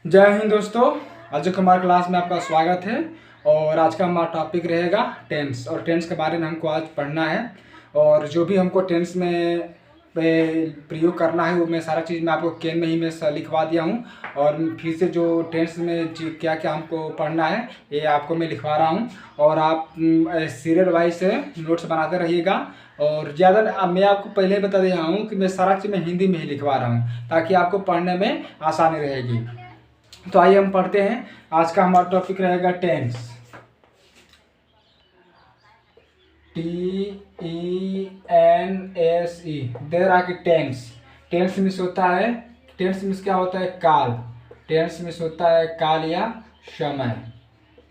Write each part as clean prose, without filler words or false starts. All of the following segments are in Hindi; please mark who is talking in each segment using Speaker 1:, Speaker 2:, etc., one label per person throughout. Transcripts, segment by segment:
Speaker 1: जय हिंद दोस्तों। अजय कुमार क्लास में आपका स्वागत है। और आज का हमारा टॉपिक रहेगा टेंस, और टेंस के बारे में हमको आज पढ़ना है। और जो भी हमको टेंस में प्रयोग करना है वो मैं सारा चीज़ मैं आपको केन में ही मैं लिखवा दिया हूँ। और फिर से जो टेंस में क्या क्या हमको पढ़ना है ये आपको मैं लिखवा रहा हूँ। और आप सीरियल वाइज से नोट्स बनाते रहिएगा। और ज़्यादा मैं आपको पहले ही बता दे रहा हूँ कि मैं सारा चीज़ मैं हिंदी में ही लिखवा रहा हूँ ताकि आपको पढ़ने में आसानी रहेगी। तो आइए हम पढ़ते हैं। आज का हमारा टॉपिक रहेगा टेंस। TENSE दे रहा कि टेंस। टेंस मीन्स होता है, टेंस मीन्स क्या होता है? काल। टेंस मीन्स होता है काल या समय।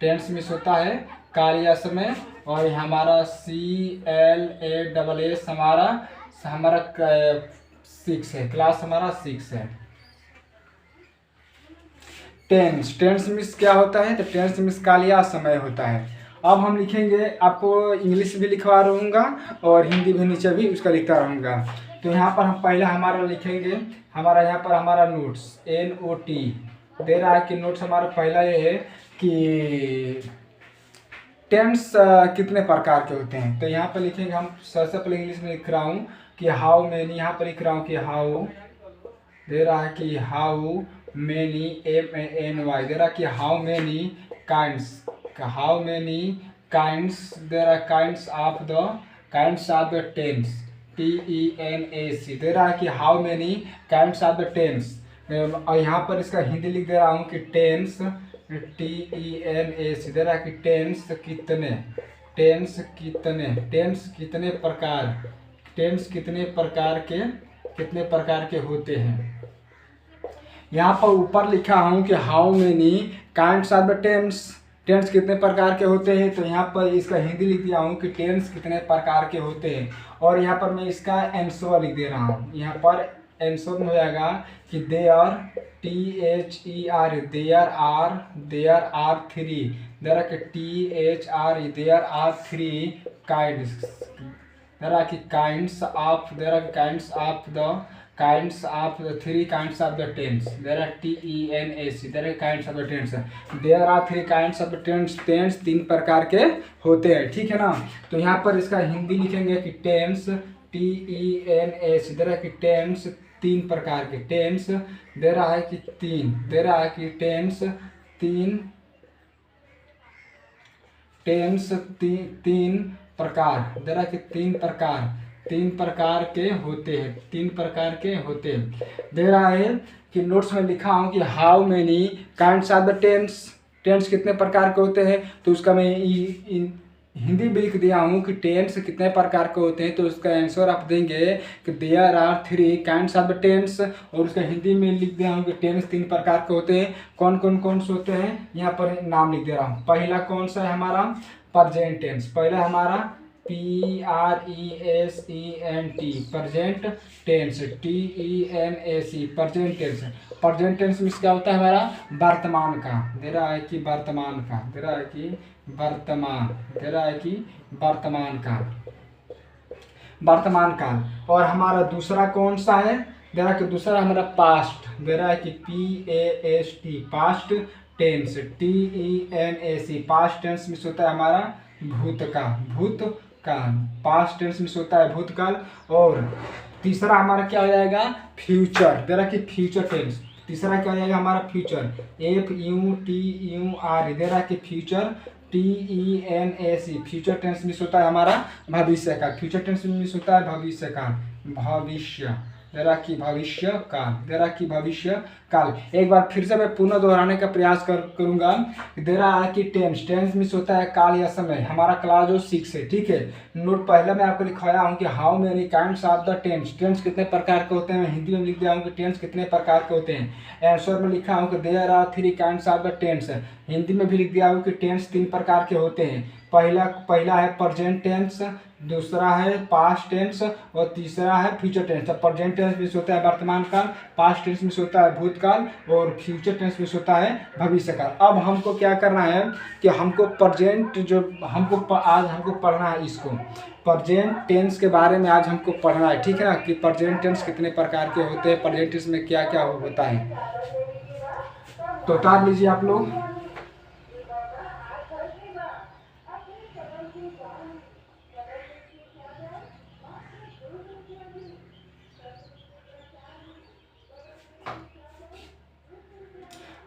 Speaker 1: टेंस मीन्स होता है काल या समय। और हमारा CLASS हमारा 6 है, क्लास हमारा 6 है। टेंस, टेंस मीन्स क्या होता है? तो टेंस मीन्स काल या समय होता है। अब हम लिखेंगे, आपको इंग्लिश भी लिखवा रहूँगा और हिंदी भी नीचे भी उसका लिखता रहूँगा। तो यहाँ पर हम पहला हमारा लिखेंगे, हमारा यहाँ पर हमारा नोट्स NOT दे रहा है कि नोट्स हमारा पहला ये है कि टेंस कितने प्रकार के होते हैं। तो यहाँ पर लिखेंगे हम, सबसे पहले इंग्लिश में लिख रहा हूँ कि हाउ मैनी, यहाँ पर लिख रहा हूँ कि हाउ दे रहा है कि हाउ मैनी MANY दे रहा है कि how many kinds, how many kinds दे रहा है kinds of the tense TENSE दे रहा है कि how many kinds of the tense. और यहाँ पर इसका हिंदी लिख दे रहा हूँ कि टेंस TENSE दे रहा है कि टेंस कितने, टेंस कितने, टेंस कितने प्रकार, टेंस कितने प्रकार के होते हैं। यहाँ पर ऊपर लिखा हूँ कि how many kinds of the tense, tense कितने प्रकार के होते हैं। तो यहाँ पर इसका हिंदी लिख दिया हूँ कि टेंस कितने प्रकार के होते हैं। और यहाँ पर मैं इसका आंसर लिख दे रहा हूँ। यहाँ पर आंसर में हो जाएगा कि there THER there are 3 there कि THRE there are 3 kinds, there are कि kinds of three kinds of the tense. There are TENSE there are kinds of the tense. There are 3 kinds of the tense. Tense 3 प्रकार के होते हैं, ठीक है ना। तो यहाँ पर इसका हिंदी लिखेंगे कि टेंस TENSE दे रहा है कि टेंस 3 प्रकार के, टेंस दे रहा है कि 3, दे रहा है कि टेंस 3 प्रकार, दे रहा है कि 3 प्रकार के होते हैं, 3 प्रकार के होते हैं। दे रहा है कि नोट्स में लिखा हूँ कि how many kinds of the tense, tense कितने प्रकार के होते हैं। तो उसका मैं हिंदी भी लिख दिया हूँ कि टेंस कितने प्रकार के होते हैं। तो उसका आंसर आप देंगे कि there are 3 kinds of the tense. और उसका हिंदी में लिख दिया हूँ कि टेंस 3 प्रकार के होते हैं। कौन से होते हैं, यहाँ पर नाम लिख दे रहा हूँ। पहला कौन सा है हमारा? Present tense. पहला हमारा PRESENT present tense, TENSE present tense. Present tense means क्या होता है? हमारा वर्तमान का, दे रहा है कि वर्तमान का, दे रहा है कि वर्तमान, दे रहा है कि वर्तमान का, वर्तमान काल। और हमारा दूसरा कौन सा है? दे रहा है कि दूसरा हमारा पास्ट, दे रहा है कि PAST past tense, TENSE past tense means होता है हमारा भूतकाल, पास्ट टेंस मीन्स होता है भूतकाल। और तीसरा हमारा क्या हो जाएगा? फ्यूचर, दे रहा कि फ्यूचर टेंस। तीसरा क्या हो जाएगा हमारा? फ्यूचर, FUTUR दे रहा कि future, TENSE future tense means होता है हमारा भविष्य का, फ्यूचर टेंस मीन्स होता है भविष्य का, भविष्य दे रहा कि भविष्य काल, दे रहा कि भविष्य काल। एक बार फिर से मैं पुनः दोहराने का प्रयास करूंगा। दे रहा है कि टेंस, टेंस मीन्स होता है काल या समय। हमारा क्लास जो 6 है, ठीक है। नोट पहले मैं आपको लिखवाया हूँ कि how many kinds of the tense, tense कितने प्रकार के होते हैं। हिंदी में लिख दिया हूँ कि टेंस कितने प्रकार के होते हैं। आंसर में लिखा हूँ कि there are 3 kinds of the tense. Hindi में भी लिख दिया हूँ कि टेंस 3 प्रकार के होते हैं। पहला है प्रेजेंट टेंस, दूसरा है पास्ट टेंस और तीसरा है future tense. Present tense means होता है वर्तमान काल, पास्ट टेंस मीन्स होता है भूतकाल और फ्यूचर टेंस मीन्स होता है भविष्य काल। अब हमको क्या करना है कि हमको प्रेजेंट जो आज हमको पढ़ना है, इसको प्रेजेंट टेंस के बारे में आज हमको पढ़ना है, ठीक है ना। कि प्रेजेंट टेंस कितने प्रकार के होते हैं, प्रेजेंट टेंस में क्या क्या होता है। तो उतार लीजिए आप लोग।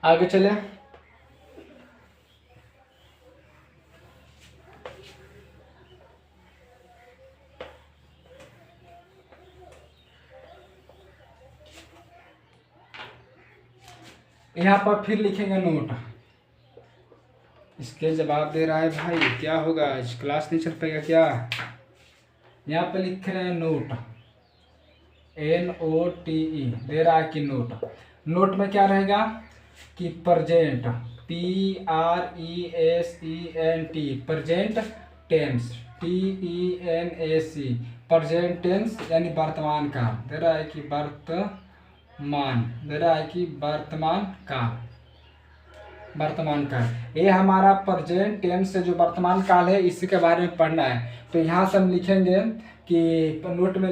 Speaker 1: आगे चले। यहाँ पर फिर लिखेंगे नोट। इसके जवाब दे रहा है भाई, क्या होगा आज क्लास नहीं चल पाएगा क्या? यहाँ पे लिख रहे हैं नोट, NOTE दे रहा है कि नोट। नोट में क्या रहेगा कि present, PRESENT, present tense, TENS, present tense यानी वर्तमान काल। दे रहा है कि वर्तमान, दे रहा है कि वर्तमान काल, वर्तमान काल। ये हमारा प्रेजेंट टेंस से जो वर्तमान काल है इसी के बारे में पढ़ना है। तो यहाँ से हम लिखेंगे कि नोट में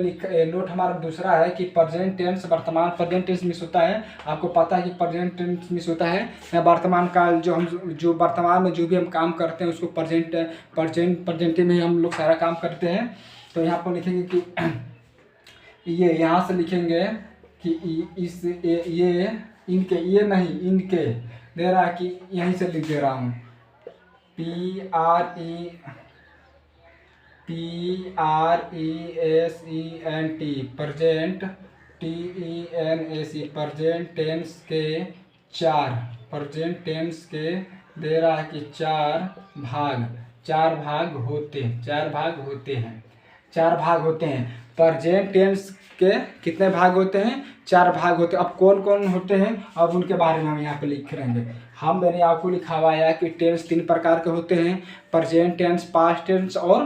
Speaker 1: नोट हमारा दूसरा है कि प्रेजेंट टेंस वर्तमान, प्रेजेंट टेंस मिस होता है, आपको पता है कि प्रेजेंट टेंस मिस होता है वर्तमान काल। जो वर्तमान में जो भी हम काम करते हैं उसको प्रेजेंट में ही हम लोग सारा काम करते हैं। तो यहाँ पर लिखेंगे कि ये, यहाँ से लिखेंगे कि ये इनके, ये नहीं इनके, दे रहा है कि यहीं से लिख दे रहा हूँ PRESENT, present, TENS, present tense के चार, प्रेजेंट टेंस के दे रहा है कि चार भाग होते हैं। प्रेजेंट टेंस के कितने भाग होते हैं? 4 भाग होते हैं। अब कौन कौन होते हैं अब उनके बारे में हम यहाँ पे लिख रहेंगे। मैंने आपको लिखा हुआ है कि टेंस 3 प्रकार के होते हैं, प्रेजेंट टेंस, पास्ट टेंस और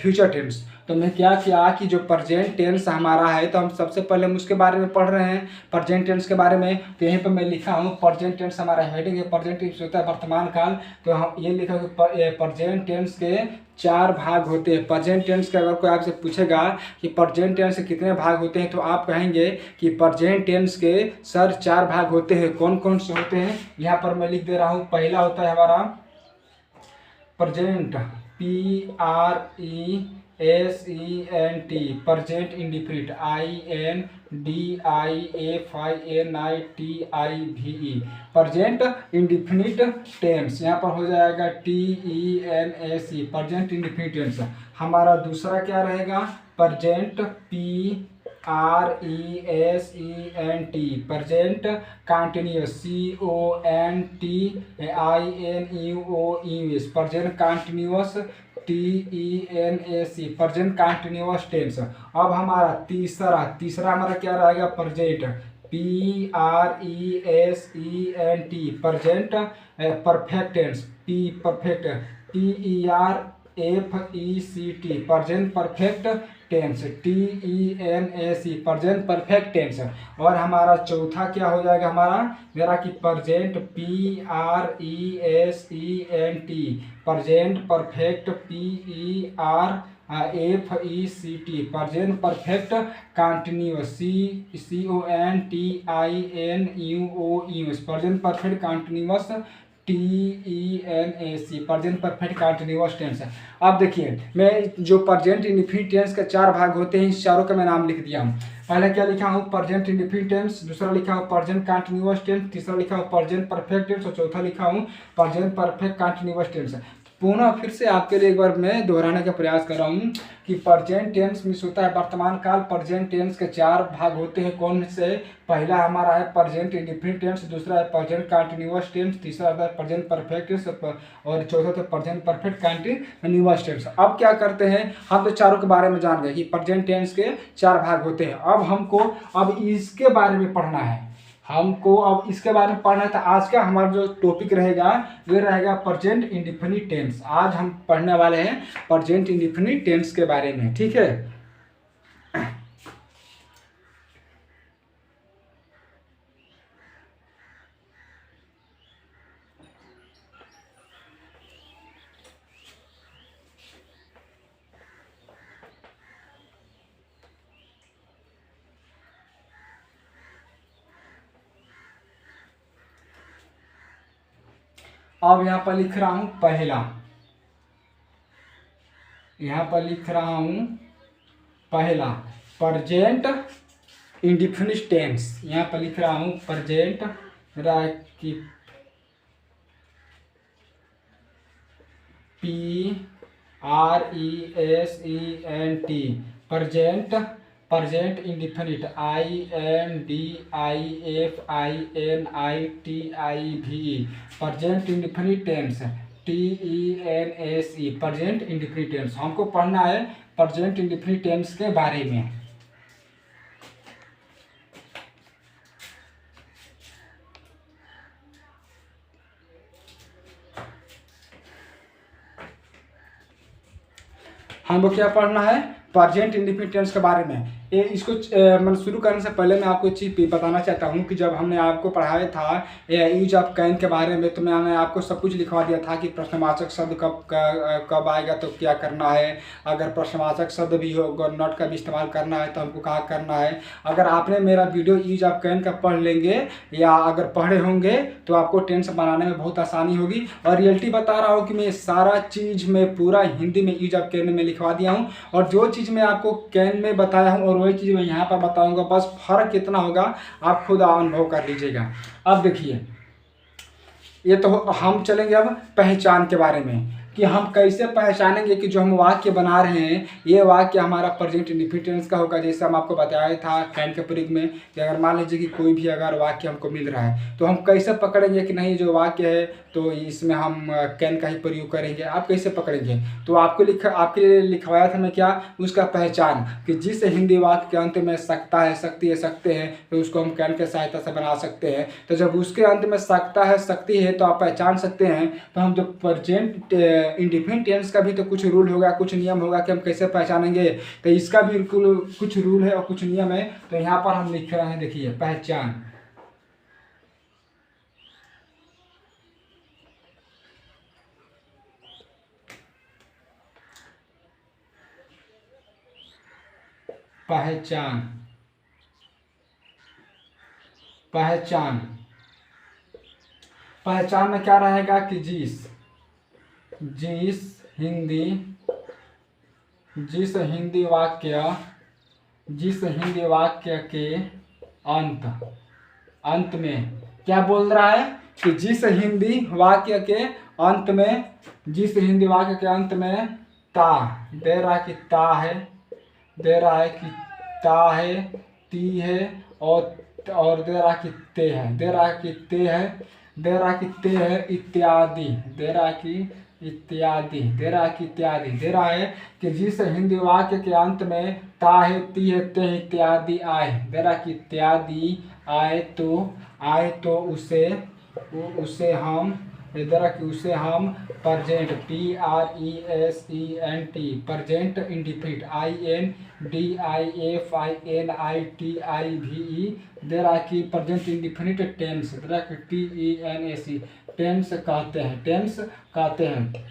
Speaker 1: फ्यूचर टेंस। तो मैं क्या किया कि जो प्रेजेंट टेंस हमारा है तो हम सबसे पहले हम उसके बारे में पढ़ रहे हैं, प्रेजेंट टेंस के बारे में। तो यहीं पर मैं लिखा हूँ प्रेजेंट टेंस, हमारा हेडिंग है प्रेजेंट टेंस होता है वर्तमान काल। तो हम ये लिखा कि प्रेजेंट टेंस के 4 भाग होते हैं। प्रेजेंट टेंस के अगर कोई आपसे पूछेगा कि प्रेजेंट टेंस के कितने भाग होते हैं तो आप कहेंगे कि प्रेजेंट टेंस के सर 4 भाग होते हैं। कौन कौन से होते हैं यहाँ पर मैं लिख दे रहा हूँ। पहला होता है हमारा present, PRESENT, present indefinite, INDIFINITIVE, present indefinite tense. यहाँ पर हो जाएगा TENS, प्रेजेंट इंडिफिनिट टेंस। हमारा दूसरा क्या रहेगा? Present, PRESENT, present continuous, CONTINUOUS, present continuous, TENS, present continuous tense. अब हमारा तीसरा हमारा क्या रहेगा? Present, PRESENT, present perfect tense, perfect, PERFECT, present perfect tense, TENS, present perfect tense. और हमारा चौथा क्या हो जाएगा हमारा मेरा कि present, PRESENT, present perfect, PERFECT, present perfect continuous, CONTINUOUS, present perfect continuous, TENS, present perfect continuous tense. अब देखिए मैं जो प्रेजेंट इंडिफिनिट टेंस के 4 भाग होते हैं इस चारों का मैं नाम लिख दिया हूँ। पहले क्या लिखा हूँ? प्रेजेंट इंडिफिनिट टेंस, दूसरा लिखा हूँ प्रेजेंट कंटिन्यूअस टेंस, तीसरा लिखा हूँ प्रेजेंट परफेक्ट टेंस और चौथा लिखा हूँ प्रेजेंट परफेक्ट कंटिन्यूअस टेंस। पुनः फिर से आपके लिए एक बार मैं दोहराने का प्रयास कर रहा हूँ कि प्रेजेंट टेंस मिस होता है वर्तमान काल। प्रेजेंट टेंस के 4 भाग होते हैं। कौन से? पहला हमारा है प्रेजेंट इंडिफिनिट टेंस, दूसरा है प्रेजेंट कंटिन्यूअस टेंस, तीसरा है प्रेजेंट परफेक्ट टेंस और चौथा तो प्रेजेंट परफेक्ट कंटिन्यूअस टेंस। अब क्या करते हैं हम तो चारों के बारे में जान गए कि प्रेजेंट टेंस के 4 भाग होते हैं। अब हमको इसके बारे में पढ़ना है, हमको अब इसके बारे में पढ़ना है। तो आज का हमारा जो टॉपिक रहेगा वो रहेगा प्रेजेंट इंडिफिनिट टेंस। आज हम पढ़ने वाले हैं प्रेजेंट इंडिफिनिट टेंस के बारे में, ठीक है। अब यहाँ पर लिख रहा हूँ पहला, यहाँ पर लिख रहा हूँ पहला प्रेजेंट इंडेफिनिट टेंस, यहाँ पर लिख रहा हूँ प्रेजेंट की PRESENT present indefinite INDIFINITIVE present indefinite tense TENSE present indefinite tense. हमको पढ़ना है प्रेजेंट इंडेफिनिट टेंस के बारे में। हमको क्या पढ़ना है प्रेजेंट इंडेफिनिट टेंस के बारे में। ये इसको मैं शुरू करने से पहले मैं आपको एक चीज़ बताना चाहता हूँ कि जब हमने आपको पढ़ाया था यूज ऑफ कैन के बारे में, तो मैंने आपको सब कुछ लिखवा दिया था कि प्रश्नवाचक शब्द कब आएगा तो क्या करना है, अगर प्रश्नवाचक शब्द भी हो नॉट का भी इस्तेमाल करना है तो हमको क्या करना है। अगर आपने मेरा वीडियो यूज ऑफ कैन का पढ़ लेंगे या अगर पढ़े होंगे तो आपको टेंस बनाने में बहुत आसानी होगी। और रियलिटी बता रहा हूँ कि मैं सारा चीज़ में पूरा हिंदी में यूज ऑफ कैन में लिखवा दिया हूँ, और जो चीज़ मैं आपको कैन में बताया हूँ और वही चीज़ मैं यहाँ पर बताऊंगा, बस फर्क कितना होगा आप खुद अनुभव कर लीजिएगा। अब देखिए, ये तो हम चलेंगे अब पहचान के बारे में कि हम कैसे पहचानेंगे कि जो हम वाक्य बना रहे हैं ये वाक्य हमारा प्रेजेंट इंडेफिनिट टेंस का होगा। जैसे हम आपको बताया था कैन के प्रयोग में कि अगर मान लीजिए कि कोई भी अगर वाक्य हमको मिल रहा है तो हम कैसे पकड़ेंगे कि नहीं जो वाक्य है तो इसमें हम कैन का ही प्रयोग करेंगे। आप कैसे पकड़ेंगे, तो आपके लिए लिखवाया था मैं क्या, उसका पहचान कि जिस हिंदी वाक्य के अंत में सकता है, सकती है, सकते हैं तो उसको हम कैन के सहायता से बना सकते हैं। तो जब उसके अंत में सकता है, सकती है तो आप पहचान सकते हैं। तो हम जो प्रेजेंट इंडेफिनिट टेंस का भी तो कुछ रूल होगा, कुछ नियम होगा कि हम कैसे पहचानेंगे, तो इसका भी कुछ रूल है और कुछ नियम है। तो यहाँ पर हम लिख रहे हैं, देखिए पहचान, पहचान, पहचान, पहचान में क्या रहेगा कि जिस हिंदी वाक्य के अंत में क्या बोल रहा है कि जिस हिंदी वाक्य के अंत में ता दे रहा है कि ता है, दे रहा है कि ता है, ती है और दे रहा है कि ते है, दे रहा है कि ते है, दे रहा कि ते है इत्यादि, दे रहा कि इत्यादि, दे रहा कि इत्यादि, दे रहा है कि जिस हिंदी वाक्य के अंत में ता है, ती है, ते इत्यादि आए, दे रहा कि इत्यादि आए तो उसे हम प्रेजेंट प्रेजेंट इंडेफिनिट INDIFINITIVE दे रहा कि प्रेजेंट इंडेफिनिट टेंस, दे रहा कि TENS कहते हैं।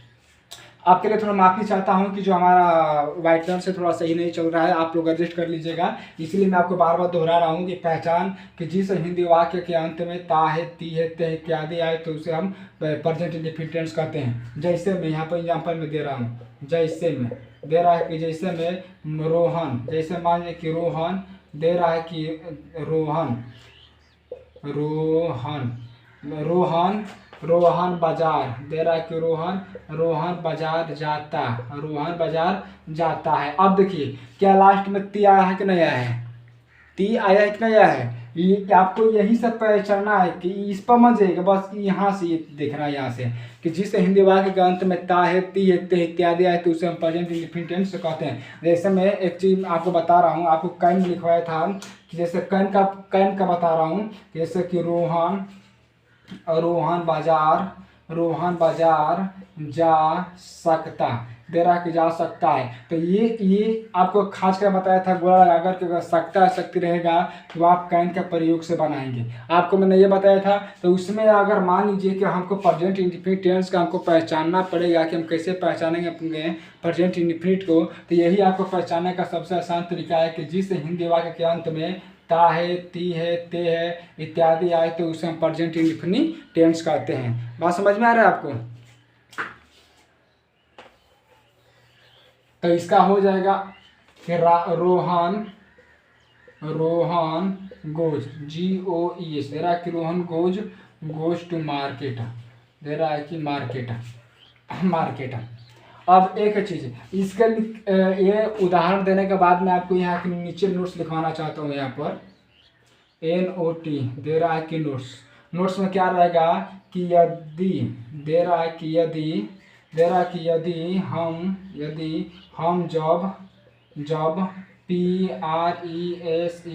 Speaker 1: आपके लिए थोड़ा माफ़ी चाहता हूं कि जो हमारा व्हाइटनर से थोड़ा सही नहीं चल रहा है, आप लोग एडजस्ट कर लीजिएगा। इसलिए मैं आपको बार बार दोहरा रहा हूं कि पहचान कि जिस हिंदी वाक्य के अंत में ता है, ती है, ते इत्यादि आए तो उसे हम प्रेजेंट इंडेफिनिट टेंस कहते हैं। जैसे मैं यहाँ पर एग्जाम्पल में दे रहा हूँ, जैसे में दे रहा है कि जैसे में रोहन, जैसे मान लीजिए कि रोहन, दे रहा है कि रोहन बाजार, दे रहा है कि रोहन बाजार जाता है। अब देखिए क्या लास्ट में ती आया है कि नहीं आया है, ती आया है कि नहीं आया है, ये आपको यही सब पहचानना है कि इस पर मत जाइएगा, बस यहाँ से ये देखना है, यहाँ से कि जिस हिंदी वाक्य के अंत में ता है, ती है, ते इत्यादि आए तो उसे हम प्रेजेंट इंडेफिनिट टेंस कहते हैं। जैसे मैं एक चीज आपको बता रहा हूँ, आपको कैन लिखवाया था कि जैसे कैन का बता रहा हूँ, जैसे कि रोहन बाजार जा सकता, दे रहा कि जा सकता है। तो ये आपको खास कर बताया था, गोला लगाकर कि अगर सकता है, शक्ति रहेगा तो आप कैन का प्रयोग से बनाएंगे। आपको मैंने ये बताया था। तो उसमें अगर मान लीजिए कि हमको प्रेजेंट इंडेफिनिट टेंस का हमको पहचानना पड़ेगा कि हम कैसे पहचानेंगे अपने प्रेजेंट इंडेफिनिट को, तो यही आपको पहचानने का सबसे आसान तरीका है कि जिस हिंदी वाक्य के अंत में ता है, ती है, ते है इत्यादि आए तो उसे हम प्रेजेंट इंडेफिनिट टेंस कहते हैं। बात समझ में आ रहा है आपको? तो इसका हो जाएगा कि रोहन गोज GOES, दे रहा है कि रोहन गोज टू मार्केट, दे रहा है कि मार्केट। अब एक चीज इसके ये उदाहरण देने के बाद मैं आपको यहाँ के नीचे नोट्स लिखवाना चाहता हूँ। यहाँ पर NOT दे रहा है कि नोट्स में क्या रहेगा कि यदि दे रहा है कि यदि हम जब PRESENT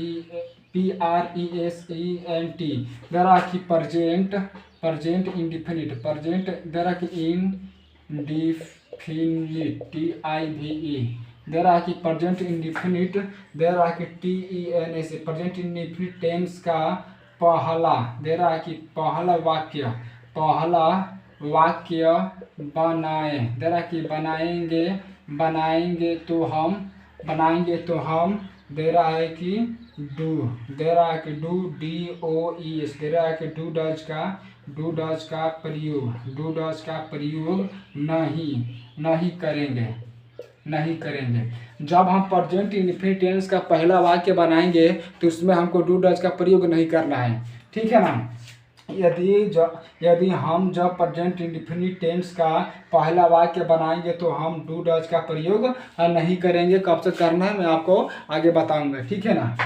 Speaker 1: दे रहा है कि प्रेजेंट इंडिफिनिट, दे रहा है कि इंडिफिनिट TIVE दे रहा है कि प्रेजेंट इंडिफिनिट, दे रहा है कि TENS प्रेजेंट इंडिफिनिट टेंस का पहला, दे रहा है कि पहला वाक्य बनाए, दे रहा है कि बनाएंगे तो हम, दे रहा है कि डू, दे रहा है कि डू DOES, दे रहा है कि डू डज का प्रयोग नहीं करेंगे। जब हम प्रेजेंट इंडेफिनिट टेंस का पहला वाक्य बनाएंगे तो उसमें हमको डू डज का प्रयोग नहीं करना है, ठीक है ना। यदि हम जब प्रेजेंट इंडेफिनिट टेंस का पहला वाक्य बनाएंगे तो हम डू डज का प्रयोग नहीं करेंगे। कब से करना है मैं आपको आगे बताऊंगा, ठीक है ना।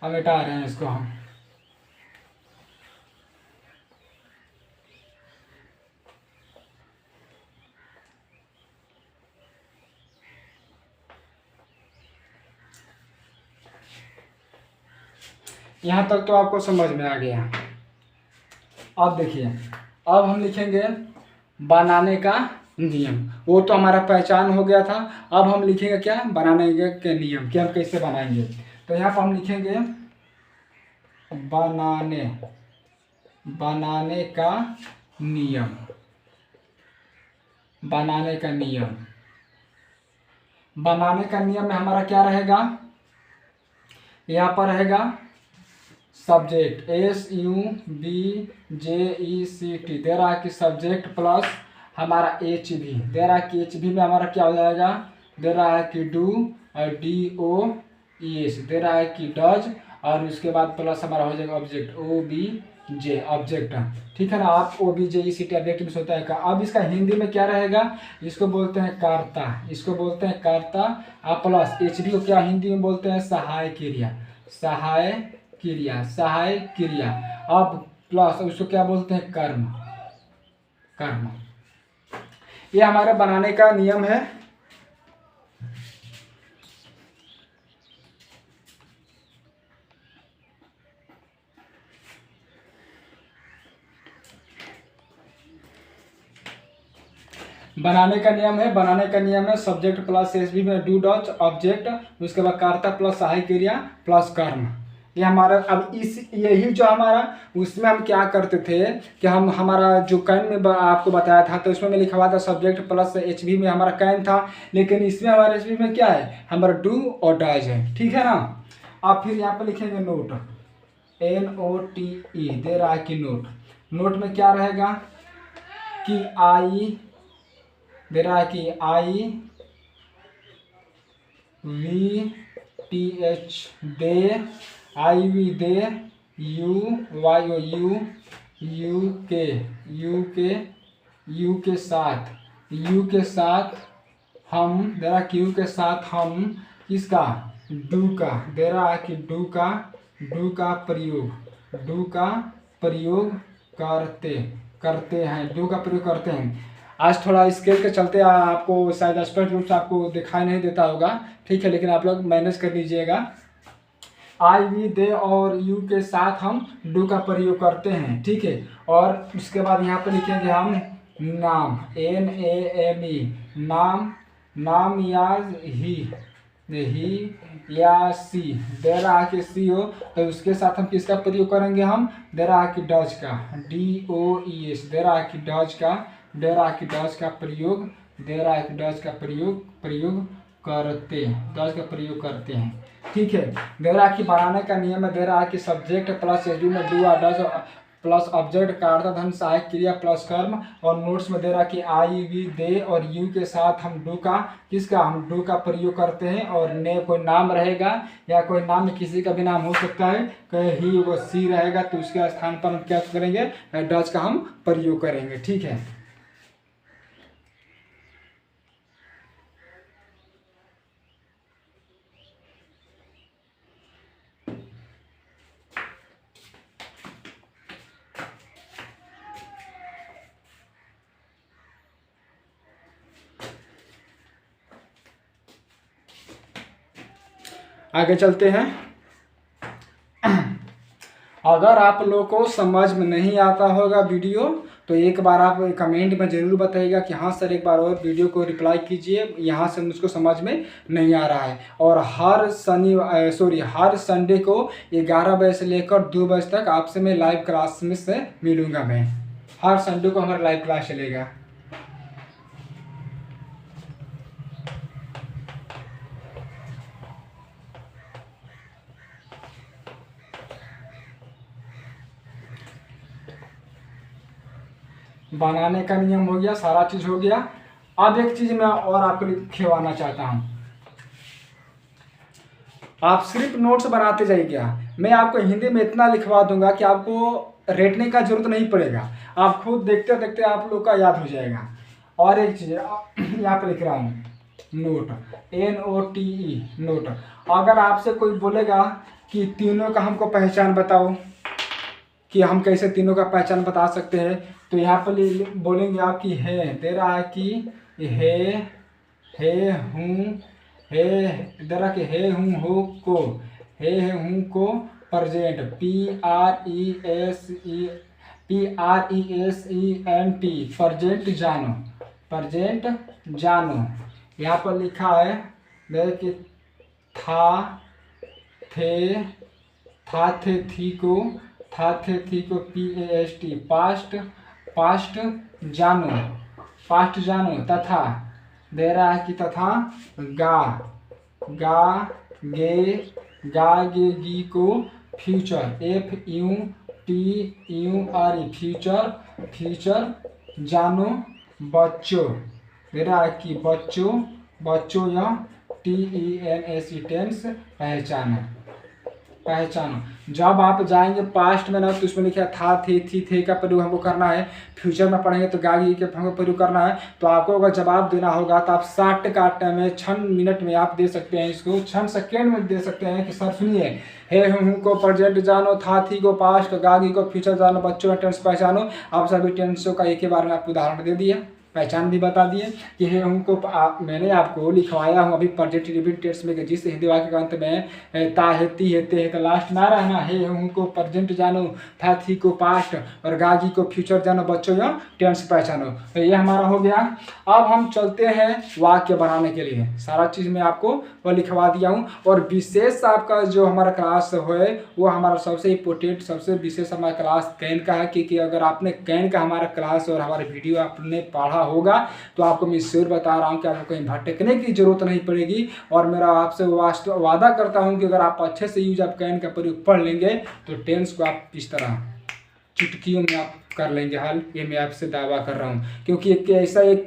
Speaker 1: अब हटा रहे हैं इसको हम। यहाँ तक तो आपको समझ में आ गया। अब देखिए, अब हम लिखेंगे बनाने का नियम। वो तो हमारा पहचान हो गया था। अब हम लिखेंगे क्या, बनाने के नियम, कि हम कैसे बनाएंगे। तो यहाँ पर हम लिखेंगे बनाने का नियम। बनाने का नियम में हमारा क्या रहेगा, यहाँ पर रहेगा सब्जेक्ट SUBJECT, दे रहा है कि सब्जेक्ट प्लस हमारा HV, दे रहा है कि HV में हमारा क्या हो जाएगा, दे रहा है कि डू और DOES, दे रहा है कि डज, और उसके बाद प्लस हमारा हो जाएगा ऑब्जेक्ट OBJ ऑब्जेक्ट, ठीक है ना। आप OBJECT ऑब्जेक्ट में होता है का। अब इसका हिंदी में क्या रहेगा, इसको बोलते हैं कर्ता, प्लस HV को क्या हिंदी में बोलते हैं, सहायक क्रिया। अब प्लस उसको क्या बोलते हैं, कर्म। ये हमारे बनाने का नियम है। बनाने का नियम है सब्जेक्ट प्लस SB में डू डज ऑब्जेक्ट, उसके बाद कर्ता प्लस सहायक क्रिया प्लस कर्म। ये हमारा, अब यही जो हमारा उसमें हम क्या करते थे कि हम हमारा जो कैन में आपको बताया था, तो उसमें मैं लिखा हुआ था सब्जेक्ट प्लस HB में हमारा कैन था, लेकिन इसमें हमारा HB में क्या है, हमारा डू और डज है, ठीक है ना। अब फिर यहाँ पर लिखेंगे नोट, NOTE, दे रहा है कि नोट में क्या रहेगा कि आई, दे रहा है कि IVTH दे, यू के साथ हम, दे रहा कि यू के साथ हम किसका, डू का, दे रहा है कि डू का प्रयोग करते हैं, डू का प्रयोग करते हैं। आज थोड़ा स्केल के चलते आपको शायद स्पष्ट रूप से आपको दिखाई नहीं देता होगा, ठीक है, लेकिन आप लोग मैनेज कर लीजिएगा। आई वी दे और यू के साथ हम डू का प्रयोग करते हैं, ठीक है। और उसके बाद यहाँ पर लिखेंगे हम नाम, NAME, नाम या ही या सी, दे रहा कि सी हो तो उसके साथ हम किसका प्रयोग करेंगे, हम दे रहा कि डज का, DOES, दे रहा कि डज का प्रयोग, दे रहा है कि डज का प्रयोग करते हैं, ठीक है। दे रहा कि बनाने का नियम है, दे रहा है कि सब्जेक्ट प्लस एडू में डू और डज प्लस ऑब्जेक्ट कार्याधन सहायक क्रिया प्लस कर्म, और नोट्स में दे रहा कि आई वी दे और यू के साथ हम डू का प्रयोग करते हैं। और ने कोई नाम रहेगा या कोई नाम में किसी का भी नाम हो सकता है, कहीं ही वो सी रहेगा तो उसके स्थान पर हम क्या करेंगे, डज का हम प्रयोग करेंगे, ठीक है। आगे चलते हैं। अगर आप लोगों को समझ में नहीं आता होगा वीडियो तो एक बार आप कमेंट में ज़रूर बताइएगा कि हाँ सर एक बार और वीडियो को रिप्लाई कीजिए, यहाँ से मुझको समझ में नहीं आ रहा है। और हर संडे को 11 बजे से लेकर 2 बजे तक आपसे मैं लाइव क्लास में से मिलूँगा। मैं हर संडे को हमारा लाइव क्लास चलेगा। बनाने का नियम हो गया, सारा चीज़ हो गया। अब एक चीज़ मैं और आपको लिखवाना चाहता हूँ, आप सिर्फ नोट्स बनाते जाइएगा। मैं आपको हिंदी में इतना लिखवा दूंगा कि आपको रटने का जरूरत नहीं पड़ेगा, आप खुद देखते देखते आप लोग का याद हो जाएगा। और एक चीज़ यहाँ पर लिख रहा हूँ, नोट, NOTE, नोट। अगर आपसे कोई बोलेगा कि तीनों का हमको पहचान बताओ, कि हम कैसे तीनों का पहचान बता सकते हैं, तो यहाँ पर बोलेंगे आप कि है, दे रहा है कि है हूँ, दे रहा कि है हूँ हो को, है हूँ को प्रेजेंट, PRESENT, प्रेजेंट जानो। यहाँ पर लिखा है देख कि था थे थी को PAST जानो, तथा, दे रहा है कि तथा गे गी को फ्यूचर, FUTURE, फ्यूचर जानो, बच्चों, दे रहा है कि बच्चों या TENS, टेंस पहचानो। जब आप जाएंगे पास्ट में ना तो उसमें लिखा था थे का प्रयोग हमको करना है, फ्यूचर में पढ़ेंगे तो गागी के हमको प्रयोग करना है। तो आपको अगर जवाब देना होगा तो आप 60 का में 6 मिनट में आप दे सकते हैं, इसको 6 सेकेंड में दे सकते हैं कि सर सुनिए, है हूँ को प्रेजेंट जानो, था थी को पास्ट, गागी को फ्यूचर जानो, बच्चों में टेंस पहचानो। आप सभी टेंसों का एक ही बार में आपको उदाहरण दे दिया, पहचान भी बता दिए कि है उनको मैंने आपको लिखवाया हूँ अभी प्रेजेंट रिपीट टेंस में, जिस हिंदी वाक्य का अंत में ता हेती हेते है तो लास्ट ना रहना, है उनको प्रेजेंट जानो, था थी को पास्ट और गागी को फ्यूचर जानो, बच्चों या टेंस पहचानो। तो ये हमारा हो गया। अब हम चलते हैं वाक्य बनाने के लिए, सारा चीज़ मैं आपको वो लिखवा दिया हूँ। और विशेष आपका जो हमारा क्लास है वो हमारा सबसे इम्पोर्टेंट, सबसे विशेष हमारा क्लास कैन का है, क्योंकि अगर आपने कैन का हमारा क्लास और हमारे वीडियो आपने पढ़ा होगा तो आपको मैं श्योर बता रहा हूं कि आपको कहीं भटकने की जरूरत नहीं पड़ेगी। और मेरा आपसे वादा करता हूं कि अगर आप अच्छे से यूज आप कैन का प्रयोग पढ़ लेंगे तो टेंस को आप इस तरह चुटकियों में आप कर लेंगे हल, ये मैं आपसे दावा कर रहा हूँ। क्योंकि एक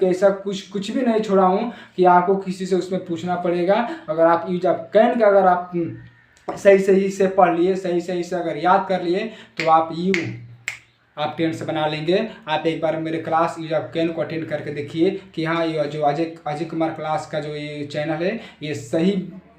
Speaker 1: ऐसा कुछ भी नहीं छोड़ा हूँ कि आपको किसी से उसमें पूछना पड़ेगा। अगर आप यूज आप कैन का अगर आप सही से पढ़ लिए, सही से अगर याद कर लिए तो आप टेंस बना लेंगे। आप एक बार मेरे क्लास यूज आप कैन को अटेंड करके देखिए कि हाँ ये जो अजय कुमार क्लास का जो ये चैनल है ये सही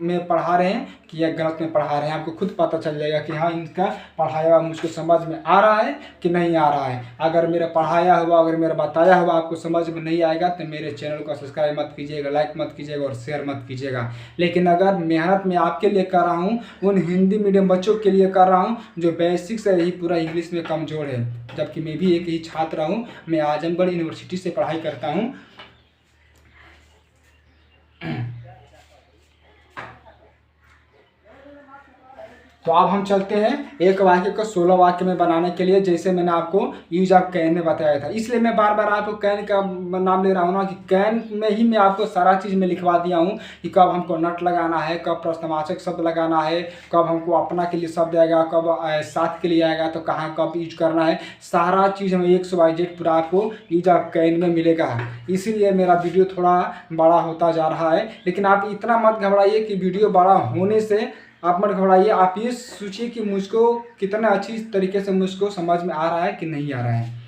Speaker 1: में पढ़ा रहे हैं कि या गलत में पढ़ा रहे हैं। आपको खुद पता चल जाएगा कि हाँ इनका पढ़ाया हुआ मुझको समझ में आ रहा है कि नहीं आ रहा है। अगर मेरा पढ़ाया हुआ, अगर मेरा बताया हुआ आपको समझ में नहीं आएगा तो मेरे चैनल को सब्सक्राइब मत कीजिएगा, लाइक मत कीजिएगा और शेयर मत कीजिएगा। लेकिन अगर मेहनत मैं आपके लिए कर रहा हूँ, उन हिंदी मीडियम बच्चों के लिए कर रहा हूँ जो बेसिक से ही पूरा इंग्लिश में कमज़ोर है, जबकि मैं भी एक ही छात्र हूँ। मैं आजमगढ़ यूनिवर्सिटी से पढ़ाई करता हूँ। तो अब हम चलते हैं एक वाक्य को 16 वाक्य में बनाने के लिए, जैसे मैंने आपको यूज ऑफ कैन में बताया था। इसलिए मैं बार बार आपको कैन का नाम ले रहा हूँ ना कि कैन में ही मैं आपको सारा चीज़ में लिखवा दिया हूँ कि कब हमको नट लगाना है, कब प्रश्नवाचक शब्द लगाना है, कब हमको अपना के लिए शब्द आएगा, कब साथ के लिए आएगा तो कहाँ कब यूज करना है। सारा चीज़ हमें XYZ पूरा आपको यूज ऑफ कैन में मिलेगा। इसीलिए मेरा वीडियो थोड़ा बड़ा होता जा रहा है। लेकिन आप इतना मत घबराइए कि वीडियो बड़ा होने से आप मत घबराइए। आप ये सोचिए कि मुझको कितना अच्छी तरीके से मुझको समझ में आ रहा है कि नहीं आ रहा है।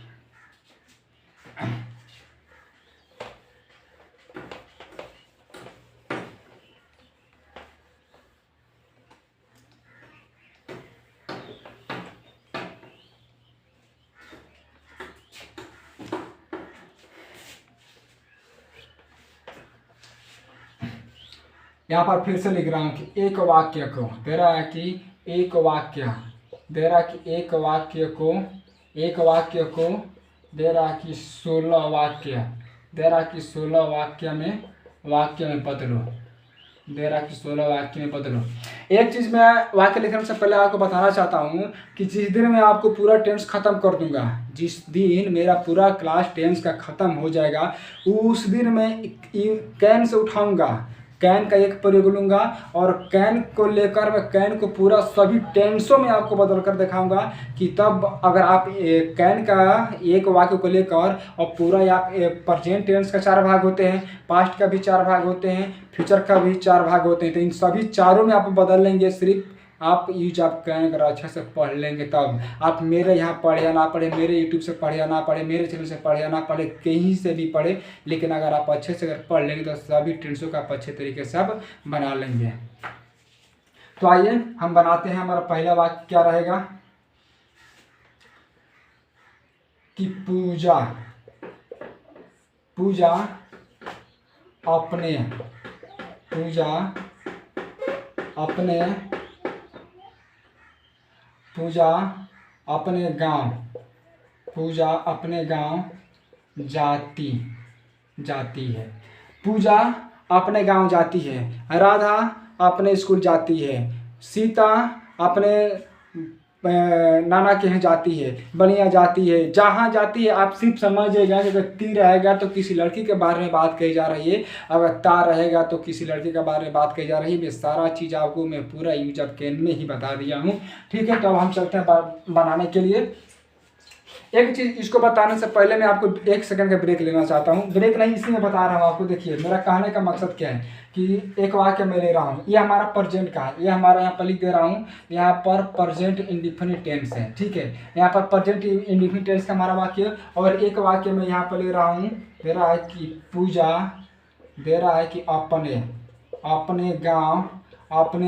Speaker 1: यहाँ पर फिर से लिख रहा हूँ कि एक वाक्य को दे रहा है कि एक वाक्य दे रहा है कि एक वाक्य को दे रहा है कि 16 वाक्य दे रहा है कि 16 वाक्य में बदलो। दे रहा है कि 16 वाक्य में बदलो। एक चीज़ मैं वाक्य लिखने से पहले आपको बताना चाहता हूँ कि जिस दिन मैं आपको पूरा टेंस ख़त्म कर दूंगा, जिस दिन मेरा पूरा क्लास टेंस का ख़त्म हो जाएगा, उस दिन मैं कैन से उठाऊंगा, कैन का एक प्रयोग लूँगा और कैन को लेकर मैं कैन को पूरा सभी टेंसों में आपको बदल कर दिखाऊंगा कि तब अगर आप कैन का एक वाक्य को लेकर और पूरा आप प्रेजेंट टेंस का 4 भाग होते हैं, पास्ट का भी 4 भाग होते हैं, फ्यूचर का भी 4 भाग होते हैं, तो इन सभी चारों में आप बदल लेंगे। सिर्फ आप यूज आप कैन अगर अच्छे से पढ़ लेंगे तब आप मेरे यहाँ पढ़े या ना पढ़े, मेरे यूट्यूब से पढ़े या ना पढ़े, मेरे चैनल से पढ़े या ना पढ़े, कहीं से भी पढ़े, लेकिन अगर आप अच्छे से अगर पढ़ लेंगे तो सभी टेंसों का आप अच्छे तरीके से आप बना लेंगे। तो आइए हम बनाते हैं। हमारा पहला वाक्य क्या रहेगा कि पूजा अपने गांव जाती है। पूजा अपने गांव जाती है। राधा अपने स्कूल जाती है। सीता अपने नाना के यहाँ जाती है। बनिया जाती है। जहाँ जाती है आप सिर्फ समझिएगा कि अगर ती रहेगा तो किसी लड़की के बारे में बात कही जा रही है, अगर ता रहेगा तो किसी लड़के के बारे में बात कही जा रही है। मैं सारा चीज़ आपको मैं पूरा यूज ऑफ कैन में ही बता दिया हूँ। ठीक है, तो अब हम चलते हैं बनाने के लिए। एक चीज़ इसको बताने से पहले मैं आपको 1 सेकंड का ब्रेक लेना चाहता हूँ। ब्रेक नहीं, इसलिए मैं बता रहा हूँ आपको। देखिए मेरा कहने का मकसद क्या है कि एक वाक्य मैं ले रहा हूँ, ये हमारा प्रेजेंट का है, ये हमारा यहाँ पर लिख दे रहा हूँ, यहाँ पर प्रेजेंट इंडेफिनिट टेंस है। ठीक है, यहाँ पर प्रेजेंट इंडेफिनिट टेंस का हमारा वाक्य, और एक वाक्य मैं यहाँ पर ले रहा हूँ, दे रहा है कि पूजा, दे रहा है कि अपने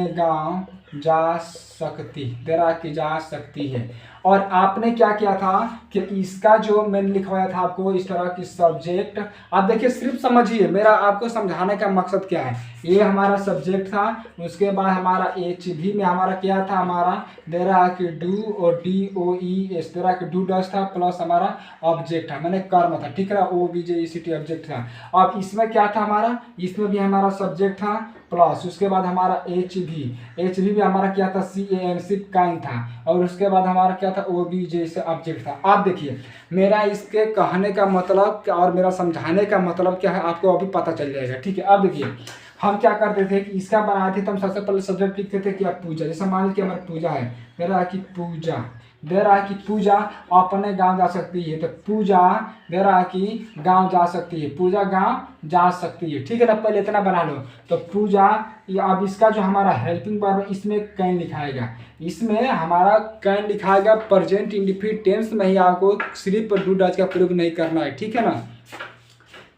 Speaker 1: गाँव जा सकती, दे रहा है कि जा सकती है। और आपने क्या किया था कि इसका जो मैंने लिखवाया था आपको इस तरह की सब्जेक्ट, आप देखिए सिर्फ समझिए, मेरा आपको समझाने का मकसद क्या है। ये हमारा सब्जेक्ट था, उसके बाद हमारा HV में हमारा क्या था, हमारा दे रहा है कि डू और DOE इस तरह के डू डस था, प्लस हमारा ऑब्जेक्ट था, मैंने कर्म था। ठीक है, OBJECT ऑब्जेक्ट था। अब इसमें क्या था हमारा, इसमें भी हमारा सब्जेक्ट था, प्लस उसके बाद हमारा HV में हमारा क्या था, CAN सिर्फ काइन था, और उसके बाद हमारा क्या था, OBJ से ऑब्जेक्ट था। आप देखिए मेरा इसके कहने का मतलब और मेरा समझाने का मतलब क्या है आपको अभी पता चल जाएगा। ठीक है, अब देखिए हम क्या करते थे कि इसका बनाते थे, तो हम सबसे पहले सब्जेक्ट लिखते थे कि आप पूजा, जैसे मान लीजिए हमारी पूजा है, दे रहा है कि पूजा, दे रहा है कि पूजा अपने गांव जा सकती है, तो पूजा दे रहा है कि गांव जा सकती है, पूजा गांव जा सकती है। ठीक है ना, पहले इतना बना लो। तो पूजा, अब इसका जो हमारा हेल्पिंग वर्ब इसमें कैन लिखाएगा, इसमें हमारा कैन लिखाएगा। प्रेजेंट इंडेफिनिट टेंस में ही आपको सिर्फ डू डज का प्रयोग नहीं करना है। ठीक है ना,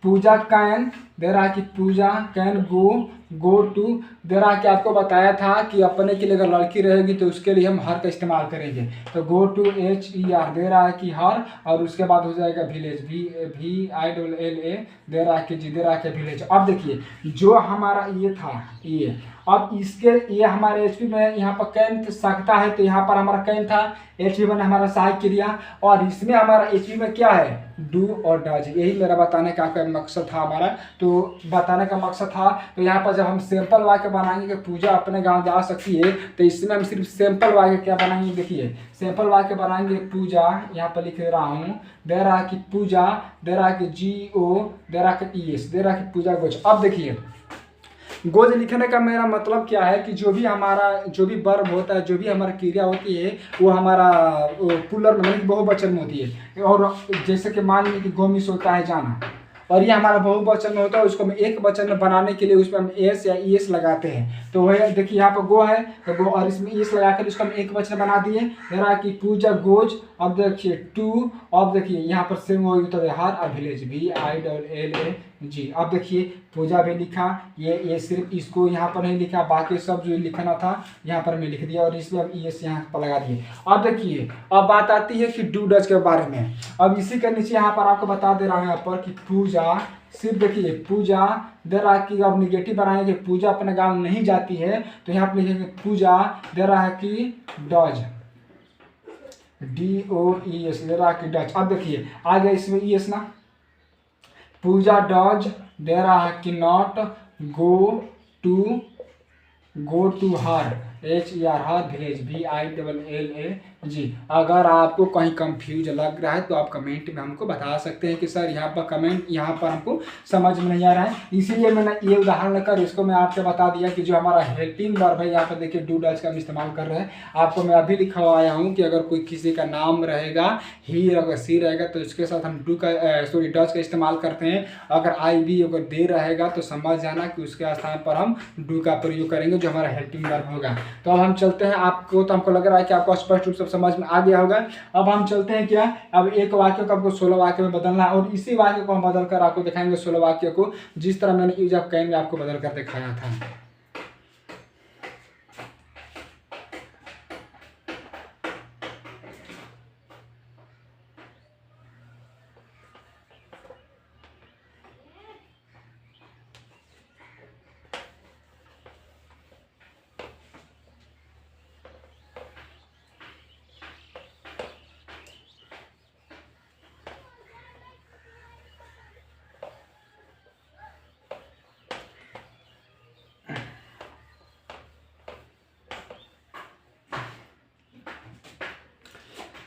Speaker 1: पूजा कैन, दे रहा है कि पूजा कैन गो गो टू। दे रहा कि आपको बताया था कि अपने के लिए अगर लड़की रहेगी तो उसके लिए हम हर का इस्तेमाल करेंगे। तो गो टू HER दे रहा है कि हर, और उसके बाद हो जाएगा विलेज, VILLA दे रहा है कि जी, दे रहा है कि विलेज। अब देखिए जो हमारा ये था ये, अब इसके ये हमारे एचपी में यहाँ पर कैन सकता है, तो यहाँ पर हमारा कैन था, एचपी में हमारा सहायक क्रिया, और इसमें हमारा एचपी में क्या है, डू और डज। यही मेरा बताने का मकसद था हमारा, तो बताने का मकसद था। तो यहाँ पर जब हम सिंपल वाक्य बनाएंगे कि पूजा अपने गांव जा सकती है, तो इसमें हम सिर्फ सिंपल वाक्य क्या बनाएंगे, देखिए सिंपल वाक्य बनाएंगे पूजा, यहाँ पर लिख रहा हूँ, दे रहा कि पूजा, दे रहा कि GO, दे रहा कि ES, दे रहा कि पूजा गोज। अब देखिए गोज लिखने का मेरा मतलब क्या है कि जो भी हमारा जो भी वर्ब होता है, जो भी हमारा क्रिया होती है, वो हमारा प्लूरल में मतलब बहुवचन में होती है। और जैसे कि मान लीजिए कि गोमिस होता है जाना, और ये हमारा बहुवचन में होता है, उसको हम एक वचन में बनाने के लिए उसमें हम एस या ES लगाते हैं। तो वही देखिए यहाँ पर गो है तो गो, और इसमें ES लगाकर उसको हम एक वचन बना दिए, जरा कि पूजा गोज। अब देखिए टू, अब देखिए यहाँ पर सेम वही होता है हर, अब विलेज VILLAG। अब देखिए पूजा भी लिखा, ये सिर्फ इसको यहाँ पर नहीं लिखा, बाकी सब जो लिखना था यहाँ पर मैं लिख दिया, और इसमें हम ES यहाँ पर लगा दिए। अब देखिए अब बात आती है कि डू डज के बारे में। अब इसी के नीचे यहाँ पर आपको बता दे रहा हूँ यहाँ पर कि पूजा, सिर्फ देखिए पूजा दे रहा है कि अब निगेटिव बनाएंगे, पूजा अपने गांव नहीं जाती है, तो यहाँ पर लिखेंगे पूजा दे रहा है कि डज, DOES दे रहा है कि डज। अब देखिए आ गया इसमें ES ना, पूजा डज दे रहा है कि not go to her, HER her village VILLAG। अगर आपको कहीं कंफ्यूज लग रहा है तो आप कमेंट में हमको बता सकते हैं कि सर यहाँ पर कमेंट यहाँ पर हमको समझ में नहीं आ रहा है, इसीलिए मैंने ये उदाहरण लेकर इसको मैं आपसे बता दिया कि जो हमारा हेल्पिंग वर्ब है यहाँ पर देखिए डू डज का हम इस्तेमाल कर रहे हैं। आपको मैं अभी लिखवाया हूँ कि अगर कोई किसी का नाम रहेगा ही, अगर सी रहेगा तो उसके साथ हम डू का डज का इस्तेमाल करते हैं। अगर IB अगर दे रहेगा तो समझ जाना कि उसके स्थान पर हम डू का प्रयोग करेंगे जो हमारा हेल्पिंग वर्ब होगा। तो अब हम चलते हैं, आपको तो हमको लग रहा है कि आपको स्पष्ट रूप से समझ में आ गया होगा। अब हम चलते हैं क्या, अब एक वाक्य को आपको 16 वाक्य में बदलना है, और इसी वाक्य को हम बदल कर आपको दिखाएंगे 16 वाक्य को, जिस तरह मैंने यूज ऑफ कैन में आपको बदल कर दिखाया था।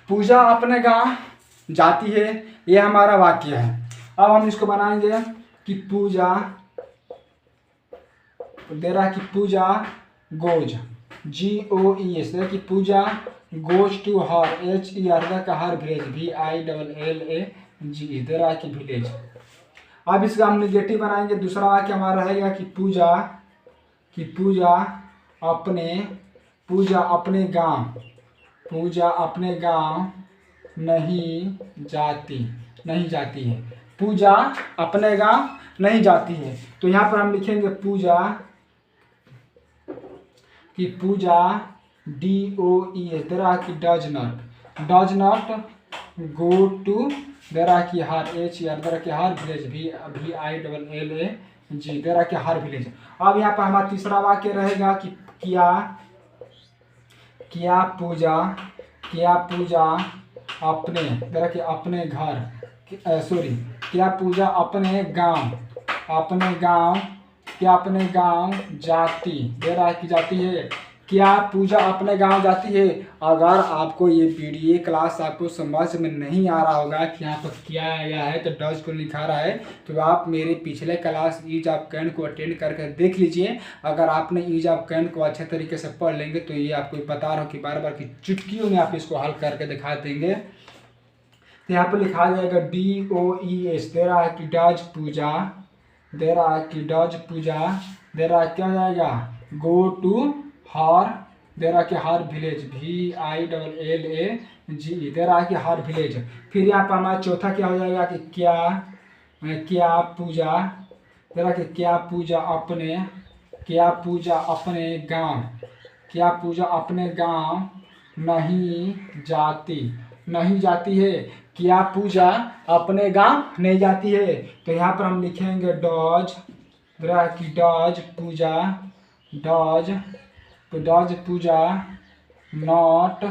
Speaker 1: पूजा अपने गांव जाती है, ये हमारा वाक्य है। अब हम इसको बनाएंगे कि पूजा दे रहा कि पूजा गोज, GOES कि पूजा गोज टू हर, HER का हर विलेज VILLAG दे रहा कि विलेज। अब इसका हम निगेटिव बनाएंगे, दूसरा वाक्य हमारा रहेगा कि पूजा अपने गांव नहीं जाती है, पूजा अपने गांव नहीं जाती है। तो यहाँ पर हम लिखेंगे पूजा कि पूजा DOES दे रहा कि डज नॉट गो टू दे रहा कि हर, HER दे रहा कि हर विलेज VILLAG दे रहा कि हर विलेज। अब यहाँ पर हमारा तीसरा वाक्य रहेगा कि क्या पूजा अपने दे रहा कि अपने घर, क्या पूजा अपने गांव जाती दे रहा है कि जाती है, क्या पूजा अपने गांव जाती है। अगर आपको ये वीडियो क्लास आपको समझ में नहीं आ रहा होगा कि यहाँ पर क्या आया है तो डज को लिखा रहा है, तो आप मेरे पिछले क्लास यूज ऑफ कैन को अटेंड करके देख लीजिए। अगर आपने यूज ऑफ कैन को अच्छे तरीके से पढ़ लेंगे तो ये आपको बता रहा हूँ कि बार बार की चुटकियों में आप इसको हल करके दिखा देंगे। तो यहाँ पर लिखा जाएगा DOES दे रहा है कि डज पूजा, दे रहा है कि डज पूजा, दे रहा है क्या जाएगा गो टू हर, दे रहा कि हर विलेज VILLAG दे रहा कि हर विलेज। फिर यहाँ पर हमारा चौथा क्या हो जाएगा कि क्या पूजा दे रहा कि क्या पूजा अपने क्या पूजा अपने गांव, क्या पूजा अपने गांव नहीं जाती, नहीं जाती है। क्या पूजा अपने गांव नहीं जाती है, तो यहाँ पर हम लिखेंगे डॉज, की डॉज पूजा, डॉज, तो does Puja not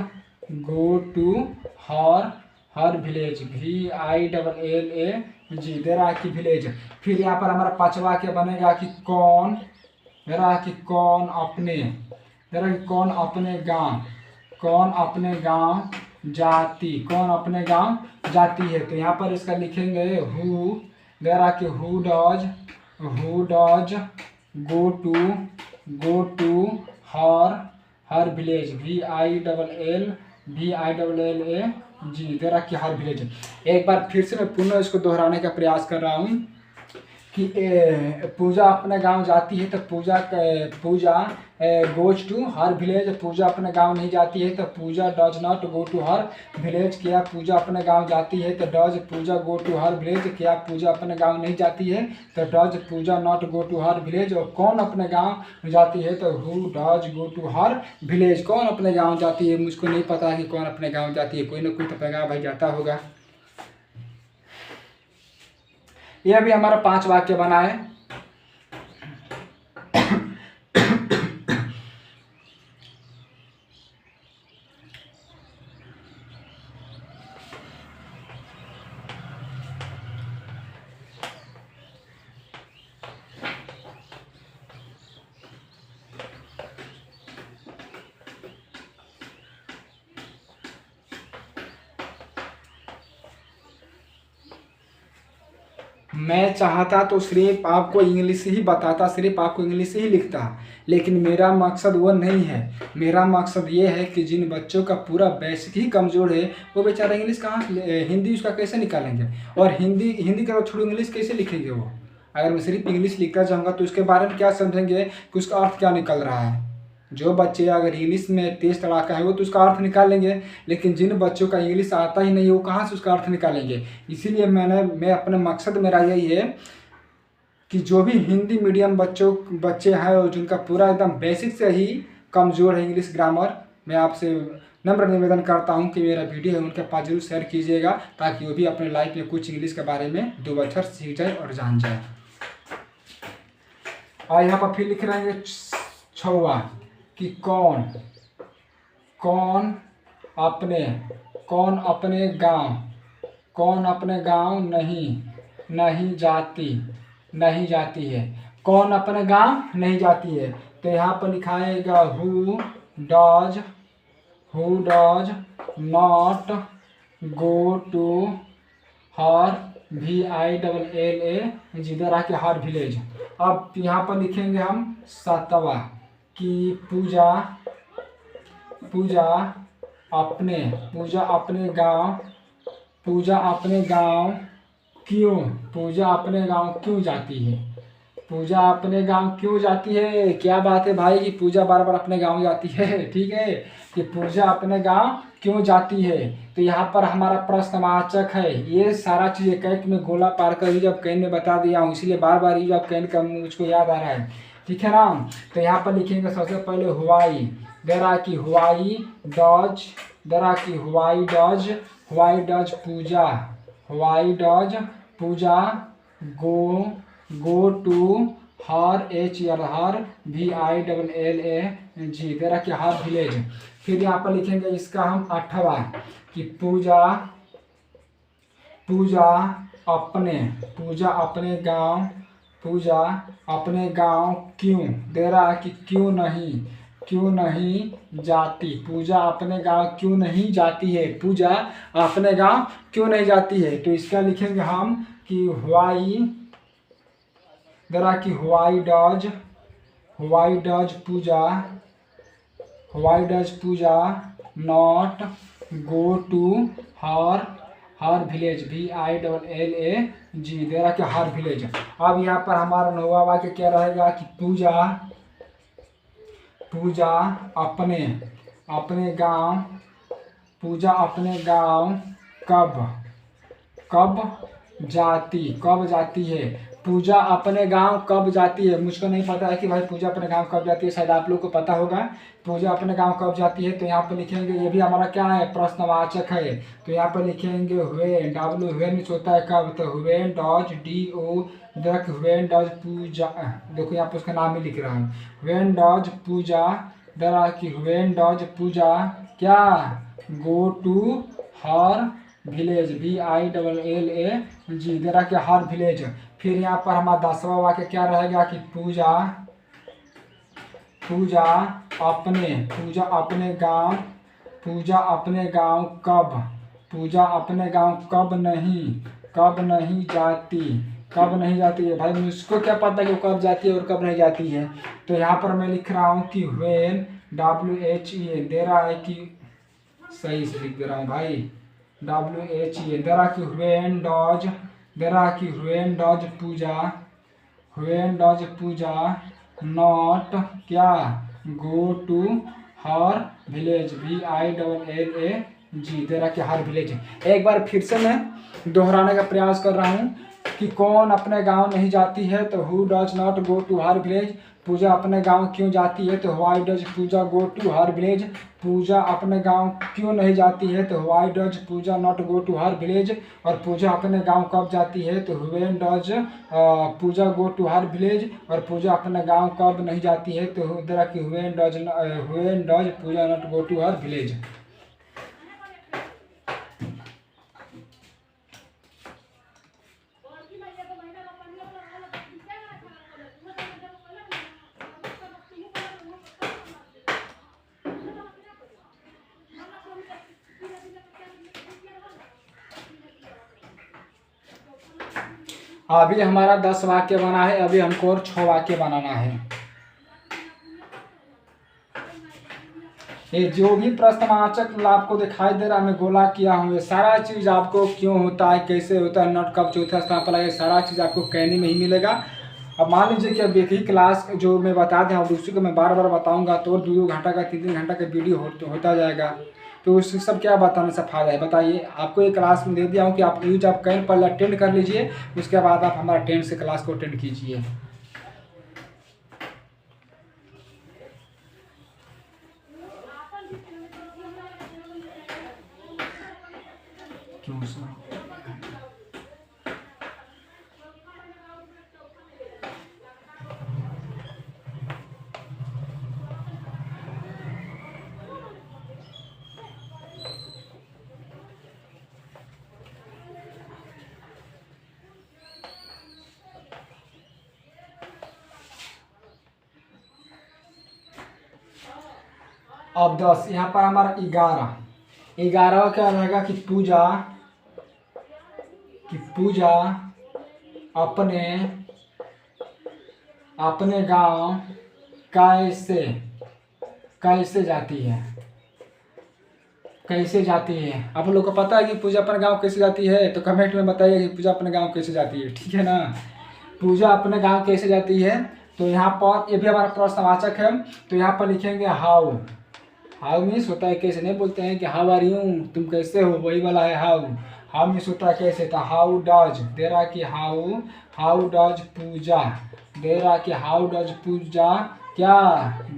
Speaker 1: go to her, her village, VILLAG, देरा की विलेज। फिर यहाँ पर हमारा पांचवा क्या बनेगा कि कौन, देरा कि कौन अपने, देरा कि कौन अपने गांव, कौन अपने गांव जाती, कौन अपने गांव जाती है। तो यहाँ पर इसका लिखेंगे हु, देरा कि who does go to her, her village, VILLAG, देरा कि हर विलेज। एक बार फिर से मैं पुनः इसको दोहराने का प्रयास कर रहा हूँ कि पूजा अपने गांव जाती है, तो Puja goes to her village, Puja अपने गांव नहीं जाती है तो Puja does not go to her village. क्या पूजा अपने गांव जाती है, तो does Puja go to her village. क्या पूजा अपने गांव नहीं जाती है, तो does Puja not go to her village. और कौन अपने गांव जाती है, तो who does go to her village. कौन अपने गाँव जाती है, मुझको नहीं पता कि कौन अपने गाँव जाती है, कोई ना कोई तो अपने गाँव भाई जाता होगा। यह भी हमारा 5 वाक्य बना है। मैं चाहता तो सिर्फ आपको इंग्लिश ही बताता, सिर्फ आपको इंग्लिश ही लिखता, लेकिन मेरा मकसद वो नहीं है। मेरा मकसद ये है कि जिन बच्चों का पूरा बेसिक ही कमज़ोर है, वो बेचारा इंग्लिश कहाँ, हिंदी उसका कैसे निकालेंगे, और हिंदी का छोड़ो इंग्लिश कैसे लिखेंगे वो। अगर मैं सिर्फ इंग्लिश लिखता जाऊँगा तो उसके बारे में क्या समझेंगे कि उसका अर्थ क्या निकल रहा है। जो बच्चे अगर इंग्लिश में तेज तड़ाका है वो तो उसका अर्थ निकाल लेंगे, लेकिन जिन बच्चों का इंग्लिश आता ही नहीं है वो कहाँ से उसका अर्थ निकालेंगे। इसीलिए मैं अपने मकसद मेरा यही है कि जो भी हिंदी मीडियम बच्चे हैं और जिनका पूरा एकदम बेसिक से ही कमज़ोर है इंग्लिश ग्रामर, मैं आपसे नम्र निवेदन करता हूं कि मेरा वीडियो है उनके पास जरूर शेयर कीजिएगा, ताकि वो भी अपने लाइफ में कुछ इंग्लिश के बारे में 2 अक्षर सीख जाए और जान जाए। और यहाँ पर फिर लिख रहे हैं 6वां कि कौन अपने गांव नहीं जाती है। कौन अपने गांव नहीं जाती है, तो यहाँ पर लिखाएगा who does not go to her VILLAG, देरा के हर विलेज। अब यहाँ पर लिखेंगे हम 7वां कि पूजा अपने गांव क्यों जाती है। पूजा अपने गांव क्यों जाती है, क्या बात है भाई कि पूजा बार बार अपने गांव जाती है। ठीक है, कि पूजा अपने गांव क्यों जाती है, तो यहाँ पर हमारा प्रश्नवाचक है। ये सारा चीज़ एक में गोला पार कर यूज ऑफ कैन में बता दिया हूँ, इसलिए बार बार यूज ऑफ कैन का मुझको याद आ रहा है। ठीक है ना, तो यहाँ पर लिखेंगे सबसे पहले हुआई, देरा की हुआई does Puja go to her VILLAG, देरा की हर विलेज। फिर यहाँ पर लिखेंगे इसका हम 8वां कि पूजा अपने गांव क्यों, देरा कि क्यों नहीं जाती। पूजा अपने गांव क्यों नहीं जाती है, पूजा अपने गांव क्यों नहीं जाती है, तो इसका लिखेंगे हम कि व्हाई, देरा कि why does Puja not go to her village VILLAG, देरा के हर विलेज। अब यहाँ पर हमारा 9वां वाक्य क्या रहेगा कि पूजा अपने गांव कब जाती है। पूजा अपने गांव कब जाती है? मुझको नहीं पता है कि भाई पूजा अपने गांव कब जाती है, शायद आप लोग को पता होगा। पूजा अपने गांव कब जाती है, तो यहाँ पर लिखेंगे, ये भी हमारा क्या है, प्रश्नवाचक है। तो यहाँ पर लिखेंगे व्हेन, डब्ल्यू व्हेन मीन्स होता है कब, तो व्हेन डॉज डी ओ देखो व्हेन डॉज पूजा, देखो यहाँ पर उसका नाम ही लिख रहा हूँ, व्हेन डॉज पूजा दरा की व्हेन डॉज पूजा क्या go to her village, VILLAG दरा के हर विलेज। फिर यहाँ पर हमारा 10वां वाक्य क्या रहेगा कि पूजा पूजा अपने गांव कब, पूजा अपने गांव कब नहीं जाती है। भाई मुझको क्या पता कि वो कब जाती है और कब नहीं जाती है। तो यहाँ पर मैं लिख रहा हूँ कि व्हेन WHEN दे रहा है कि सही से लिख दे रहा हूँ भाई, WHEN दे रहा कि व्हेन डॉज पूजा नॉट क्या go to her village, VILLAG दे रहा कि हर विलेज। एक बार फिर से मैं दोहराने का प्रयास कर रहा हूँ कि कौन अपने गांव नहीं जाती है, तो who does not go to her village. Puja अपने गांव क्यों जाती है, तो why does Puja go to her village. Puja अपने गांव क्यों नहीं जाती है, तो why does Puja not go to her village. और पूजा अपने गांव कब जाती है, तो when does Puja go to her village. और पूजा अपने गांव कब नहीं जाती है, तो इधर की when does Puja not go to her village. अभी हमारा 10 वाक्य बना है, अभी हमको और 6 वाक्य बनाना है। ये जो भी प्रश्नवाचक आपको दिखाई दे रहा है, मैं गोला किया हूँ, ये सारा चीज़ आपको क्यों होता है, कैसे होता है, नॉट कब चौथा स्थान पर लगे, सारा चीज़ आपको कहने में ही मिलेगा। अब मान लीजिए कि अब एक ही क्लास जो मैं बता दें और उसी को मैं बार बार बताऊंगा तो 2-2 घंटा का 3-3 घंटा का वीडियो होता जाएगा। तो उस सब क्या बताने से फायदा है, बताइए। आपको एक क्लास में दे दिया हूँ कि आप यूज आप कहीं पहले अटेंड कर लीजिए, उसके बाद आप हमारा 10 से क्लास को अटेंड कीजिए। क्यों सर? अब 10, यहाँ पर हमारा 11 क्या रहेगा कि पूजा अपने गांव कैसे जाती है। आप लोग को पता है कि पूजा अपने गांव कैसे जाती है, तो कमेंट में बताइए कि पूजा अपने गांव कैसे जाती है, ठीक है ना। पूजा अपने गांव कैसे जाती है, तो यहाँ पर ये भी हमारा प्रश्नवाचक है। तो यहाँ पर लिखेंगे हाउ मीन्स होता है कैसे, नहीं बोलते हैं कि हाउ आर यू, तुम कैसे हो, वही वाला है हाउ मीन्स होता है कैसे। तो हाउ डज दे रहा कि हाउ डज पूजा दे रहा कि हाउ डज पूजा क्या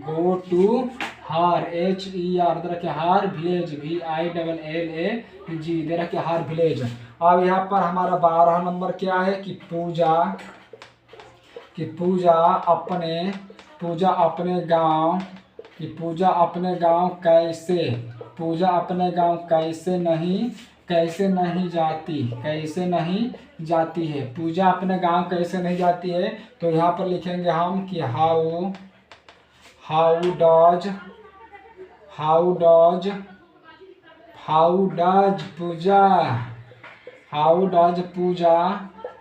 Speaker 1: गो टू हर HER दे रहा कि हर विलेज VILLAG दे रहा कि हर विलेज। अब यहाँ पर हमारा 12 नंबर क्या है कि पूजा अपने गांव कैसे नहीं जाती है। पूजा अपने गांव कैसे नहीं जाती है, तो यहाँ पर लिखेंगे हम कि how does Puja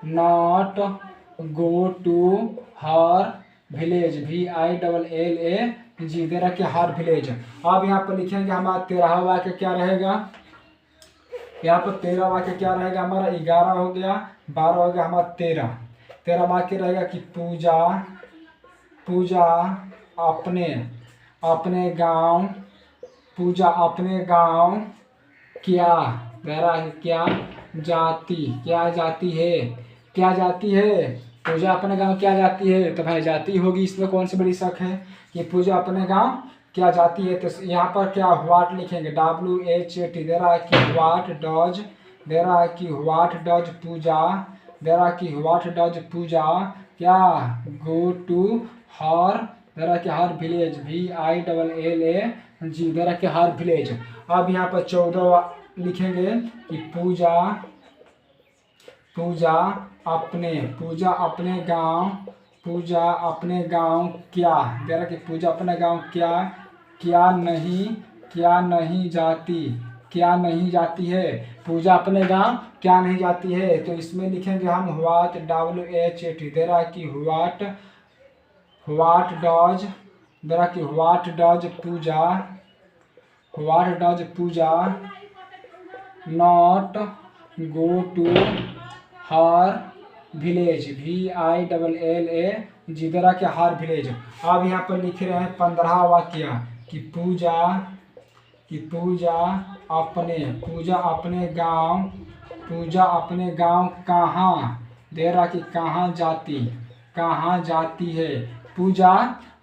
Speaker 1: not go to her village VILLAG दे रहा कि हर विलेज। अब यहाँ पर लिखेंगे हमारा 13वां वाक्य क्या रहेगा, यहाँ पर 13वां वाक्य क्या रहेगा, हमारा 11 हो गया, 12 हो गया, हमारा 13 वाक्य रहेगा कि पूजा अपने गांव क्या जाती है पूजा अपने गांव क्या जाती है, तो भाई जाती होगी, इसमें कौन सी बड़ी शक है कि पूजा अपने गांव क्या जाती है। तो यहाँ पर क्या व्हाट लिखेंगे, WHAT। What does Puja, what does Puja क्या go to her, her village, VILLAG, her village. अब यहाँ पर 14 लिखेंगे कि पूजा अपने गांव, क्या, पूजा अपने गांव क्या नहीं जाती है, पूजा अपने गांव क्या नहीं जाती है। तो इसमें लिखेंगे हम what, WHAT, what does Puja not go to her village, VILLAG, her village. अब यहाँ पर लिख रहे हैं 15 वाक्य कि पूजा अपने गांव कहाँ जाती है, पूजा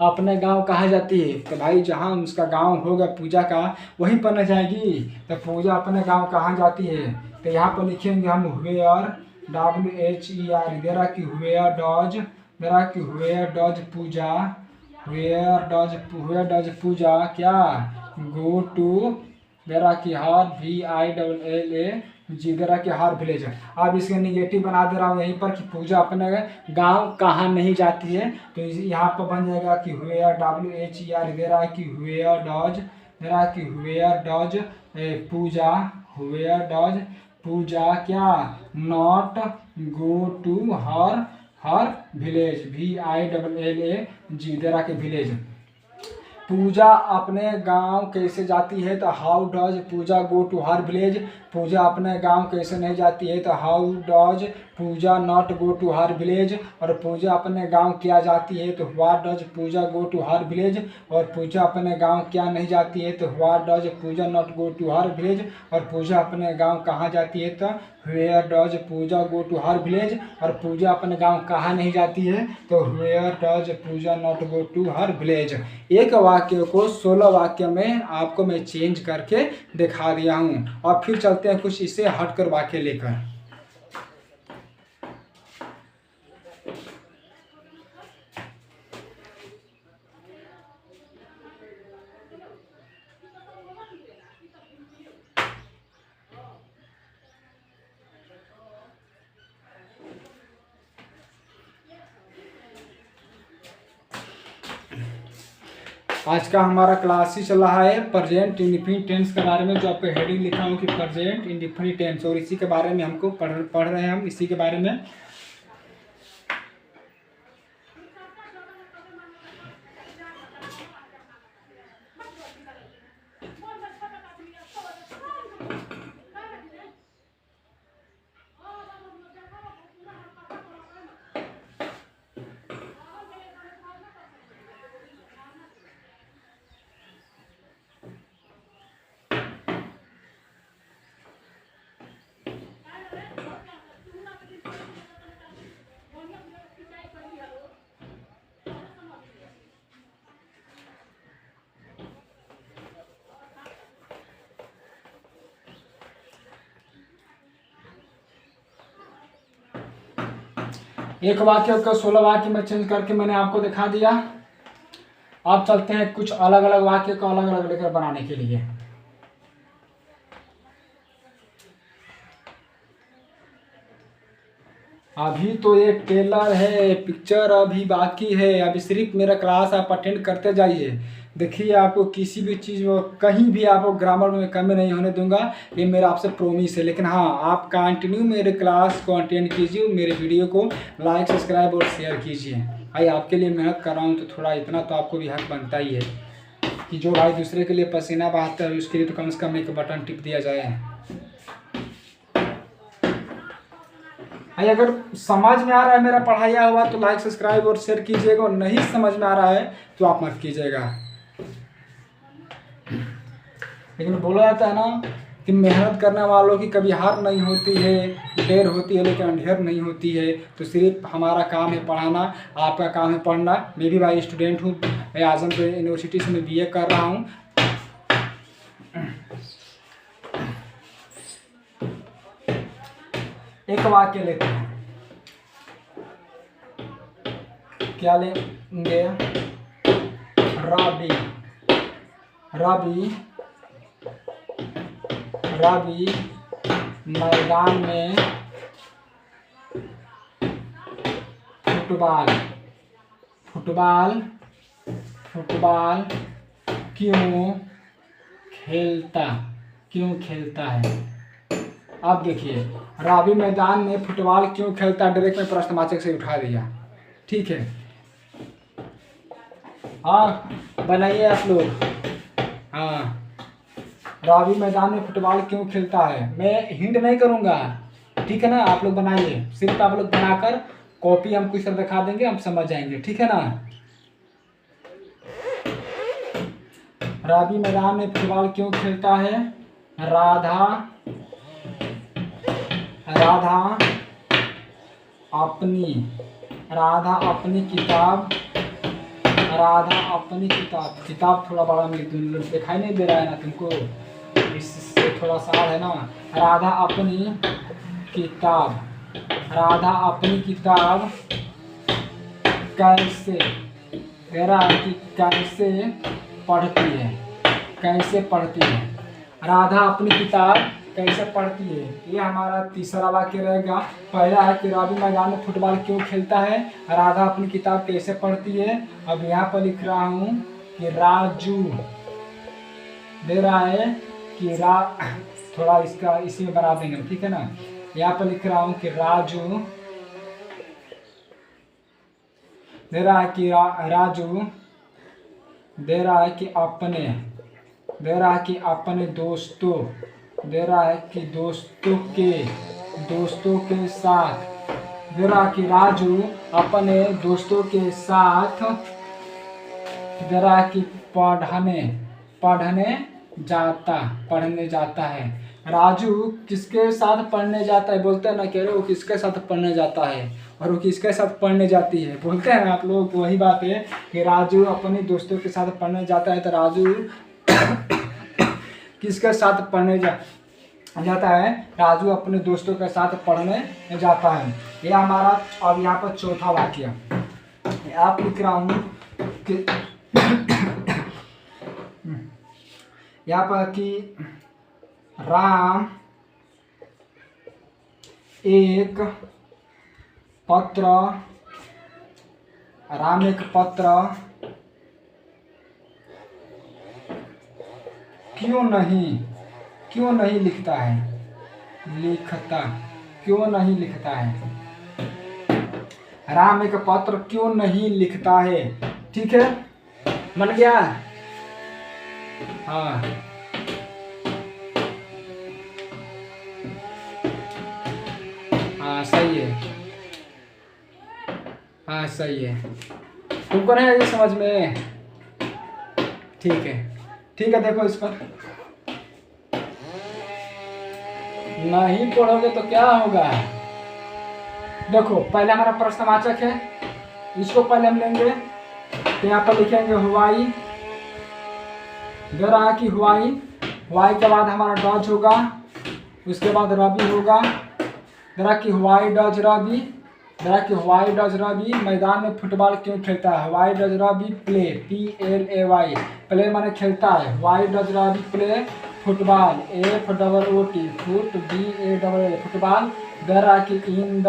Speaker 1: अपने गांव कहाँ जाती है। तो भाई जहाँ उसका गांव होगा पूजा का वहीं पर न जाएगी, तो पूजा अपने गांव कहाँ जाती है। तो यहाँ पर लिखेंगे हम वेयर, वेयर डज पूजा क्या go to, her VILLAG, her village. अब इसके निगेटिव बना दे रहा हूँ यहीं पर कि पूजा अपने गांव कहाँ नहीं जाती है। तो यहाँ पर बन जाएगा कि वेयर, वेयर डज पूजा क्या not go to her village, VILLAG, village. Puja अपने गांव कैसे जाती है, तो how does Puja go to her village, Puja अपने गांव कैसे नहीं जाती है, तो how does Puja not go to her village. और पूजा अपने गांव क्या जाती है, तो what does Puja go to her village. और पूजा अपने गांव क्या नहीं जाती है, तो what does Puja not go to her village. और पूजा अपने गांव कहाँ जाती है, तो where does Puja go to her village. और पूजा अपने गांव कहाँ नहीं जाती है, तो where does Puja not go to her village. एक वाक्य को 16 वाक्य में आपको मैं चेंज करके दिखा दिया हूँ। और फिर चलते हैं कुछ इससे हटकर वाक्य लेकर। आज का हमारा क्लास ही चल रहा है प्रेजेंट इंडेफिनिट टेंस के बारे में, जो आपको हेडिंग लिखा हूँ कि प्रेजेंट इंडेफिनिट टेंस, और इसी के बारे में हमको पढ़ रहे हैं हम इसी के बारे में। एक वाक्य को 16 वाक्य में चेंज करके मैंने आपको दिखा दिया। अब चलते हैं कुछ अलग अलग वाक्य को अलग अलग लेकर बनाने के लिए। अभी तो एक ट्रेलर है, पिक्चर अभी बाकी है। अभी सिर्फ मेरा क्लास आप अटेंड करते जाइए। देखिए आपको किसी भी चीज़ में कहीं भी आपको ग्रामर में कमी नहीं होने दूंगा, ये मेरा आपसे प्रोमिस है। लेकिन हाँ, आप कंटिन्यू मेरे क्लास को अटेंड कीजिए, मेरे वीडियो को लाइक सब्सक्राइब और शेयर कीजिए। भाई आपके लिए मेहनत कर रहा हूँ, तो थोड़ा इतना तो आपको भी हक बनता ही है कि जो भाई दूसरे के लिए पसीना बहाता है उसके लिए तो कम से कम एक बटन टिप दिया जाए। भाई अगर समझ में आ रहा है मेरा पढ़ाया हुआ तो लाइक सब्सक्राइब और शेयर कीजिएगा, और नहीं समझ में आ रहा है तो आप मत कीजिएगा। लेकिन बोला जाता है ना कि मेहनत करने वालों की कभी हार नहीं होती है, देर होती है लेकिन अंधेर नहीं होती है। तो सिर्फ हमारा काम है पढ़ाना, आपका काम है पढ़ना। मैं भी भाई स्टूडेंट हूँ, मैं आजमगढ़ यूनिवर्सिटी से मैं BA कर रहा हूँ। एक वाक्य लेते हैं, क्या लेंगे? रवि रवि रवि मैदान में फुटबॉल फुटबॉल फुटबॉल क्यों खेलता है? अब देखिए, रवि मैदान में फुटबॉल क्यों खेलता है, डायरेक्ट में प्रश्नवाचक से उठा दिया। ठीक है, हाँ बनाइए आप लोग। हाँ, रवि मैदान में फुटबॉल क्यों खेलता है, मैं हिंट नहीं करूँगा, ठीक है ना। आप लोग बनाइए, सिर्फ आप लोग बनाकर कॉपी हम कुछ दिखा देंगे, हम समझ जाएंगे, ठीक है ना। रवि मैदान में फुटबॉल क्यों खेलता है? राधा अपनी किताब थोड़ा बड़ा दिखाई नहीं दे रहा है ना तुमको, इससे थोड़ा सा है ना। राधा अपनी किताब कैसे पढ़ती है? राधा अपनी किताब कैसे पढ़ती है? ये हमारा तीसरा वाक्य रहेगा। पहला है कि रवि मैदान में फुटबॉल क्यों खेलता है, राधा अपनी किताब कैसे पढ़ती है। अब यहाँ पर लिख रहा हूँ कि राजू दे रहा है कि थोड़ा इसका इसी में बना देंगे, ठीक है ना। यहाँ पर लिख रहा हूँ कि राजू दे रहा है कि राजू दे रहा है कि अपने दोस्तों के साथ दे रहा है कि राजू अपने दोस्तों के साथ दे रहा है कि पढ़ने जाता है। राजू किसके साथ पढ़ने जाता है? बोलते हैं ना, कह रहे वो किसके साथ पढ़ने जाता है और वो किसके साथ पढ़ने जाती है, बोलते हैं ना आप लोग। वही बात है कि राजू अपने दोस्तों के साथ पढ़ने जाता है, तो राजू किसके साथ पढ़ने जाता है? राजू अपने दोस्तों के साथ पढ़ने जाता है। ये हमारा अब यहाँ पर चौथा वाक्य आप लिख रहा हूँ कि यहाँ पर कि राम एक पत्र क्यों नहीं लिखता है? राम एक पत्र क्यों नहीं लिखता है? ठीक है, बन गया। हाँ, सही है। हाँ सही है, तुमको नहीं आएगी समझ में? ठीक है, देखो इस पर नहीं पढ़ोगे तो क्या होगा। देखो पहले हमारा प्रश्नवाचक है, इसको पहले हम लेंगे, तो यहाँ पर लिखेंगे हुआई। दे रहा है कि हुआई के बाद हमारा डॉज होगा, उसके बाद रवि होगा। दे रहा कि हुआई डज रवि मैदान में फुटबॉल क्यों खेलता है? Why does Ravi play, PLAY, play माने खेलता है। Why does Ravi play football, FOOT, foot BALL, football. दे रहा कि इन द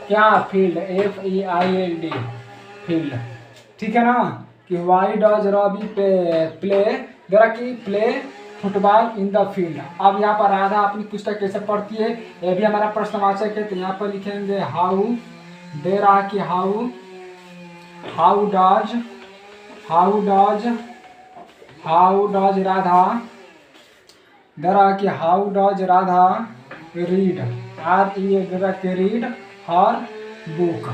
Speaker 1: क्या फील्ड, FEILD, फील्ड। ठीक है ना, कि व्हाई डज रवि प्ले, दे रहा कि play football in the field. अब यहाँ पर राधा अपनी पुस्तक कैसे पढ़ती है, यह भी हमारा प्रश्नवाचक है, तो यहाँ पर लिखेंगे हाउ। दे रहा कि हाउ डज राधा, दे रहा कि how does Radha read, READ, read her book.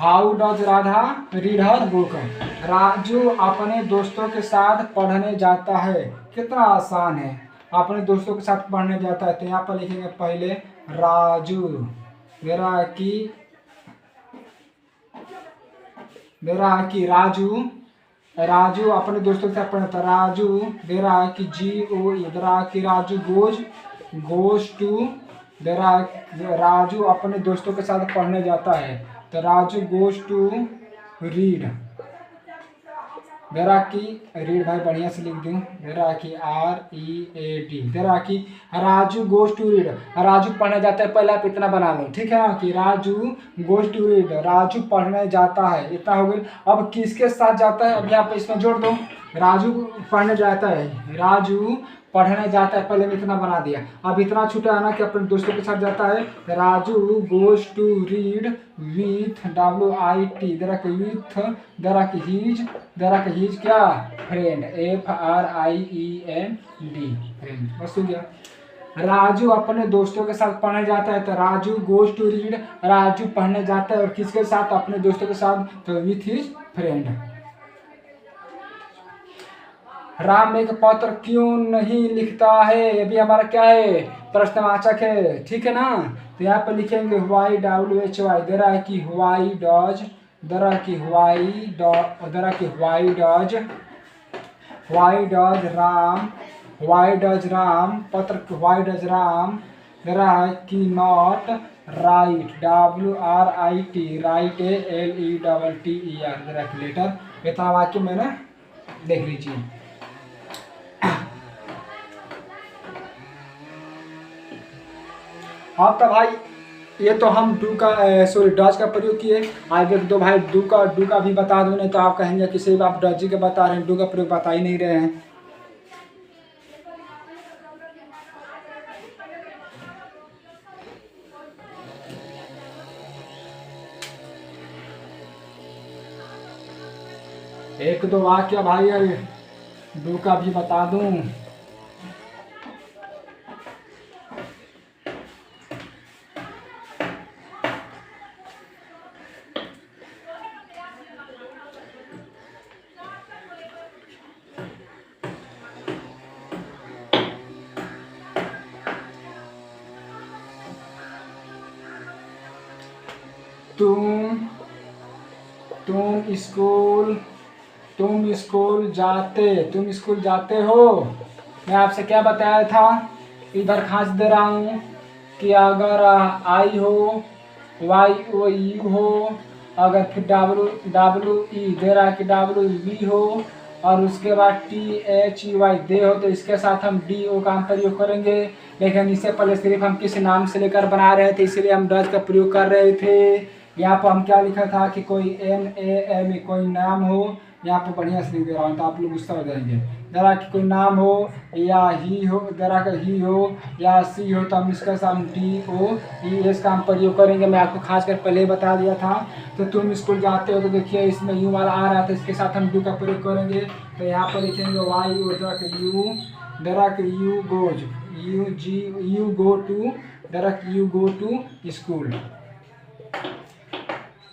Speaker 1: How does Radha read her book. Raju अपने दोस्तों के साथ पढ़ने जाता है। कितना आसान है, अपने दोस्तों के साथ पढ़ने जाता है। तो यहाँ पर लिखेंगे पहले राजू, मेरा की राजू, राजू अपने दोस्तों के साथ पढ़ने जाता है। राजू मेरा की GOE, मेरा की राजू गोज टू, राजू अपने दोस्तों के साथ पढ़ने जाता है। तो राजू गोज टू रीड, मेरा की रीड भाई बढ़िया से लिख दूं, मेरा की READ, मेरा की Raju goes to read, Raju पढ़ने जाता है। पहले आप इतना बना लो, ठीक है ना, कि Raju goes to read, Raju पढ़ने जाता है, इतना हो गया। अब किसके साथ जाता है, अभी आप इसमें जोड़ दो। राजू पढ़ने जाता है, राजू पढ़ने जाता है, पहले में इतना बना दिया। अब इतना छूटा है ना कि अपने दोस्तों के साथ जाता है। Raju goes to read with WIT, his क्या फ्रेंड, FRIEND, फ्रेंड। बस हो गया। राजू अपने दोस्तों के साथ पढ़ने जाता है। तो Raju goes to read, Raju पढ़ने जाता है और किसके साथ, अपने दोस्तों के साथ, तो विथ हिज फ्रेंड। राम एक पत्र क्यों नहीं लिखता है, अभी हमारा क्या है, प्रश्नवाचक है, ठीक है ना। तो यहाँ पर लिखेंगे व्हाई WHY, दरा की व्हाई डज, राम पत्र, व्हाई डज राम, दरा की not right, WRIT, right LETTER, दरा की लेटर। इतना वाक्य मैंने देख लीजिए। अब तो भाई ये तो हम डज का प्रयोग किए। आगे दो भाई डू का भी बता दो, नहीं तो आप कहेंगे कि सिर्फ आप डज के बता रहे हैं, डू का प्रयोग बता ही नहीं रहे हैं। एक दो वाक्य भाई डू का भी बता दूं। तुम स्कूल जाते हो। मैं आपसे क्या बताया था, इधर खास दे रहा हूँ कि अगर आई हो, वाई ओ यू हो, अगर फिर WE दे रहा है कि WV हो, और उसके बाद THEY दे हो, तो इसके साथ हम DO का हम प्रयोग करेंगे। लेकिन इससे पहले सिर्फ हम किसी नाम से लेकर बना रहे थे, इसलिए हम डज का प्रयोग कर रहे थे। यहाँ पर हम क्या लिखा था कि कोई NAME कोई नाम हो, यहाँ पे बढ़िया से लिख दे रहा हूँ तो आप लोग गुस्सा हो जाएंगे। जरा कि कोई नाम हो या ही हो, जरा का ही हो या सी हो, तो हम इसका साथ DOES का हम प्रयोग करेंगे। मैं आपको खास कर पहले बता दिया था। तो तुम स्कूल जाते हो, तो देखिए इसमें यू वाला आ रहा था, इसके साथ हम डू का प्रयोग करेंगे। तो यहाँ पर लिखेंगे वाई ओ, डरक you goes, you go to school.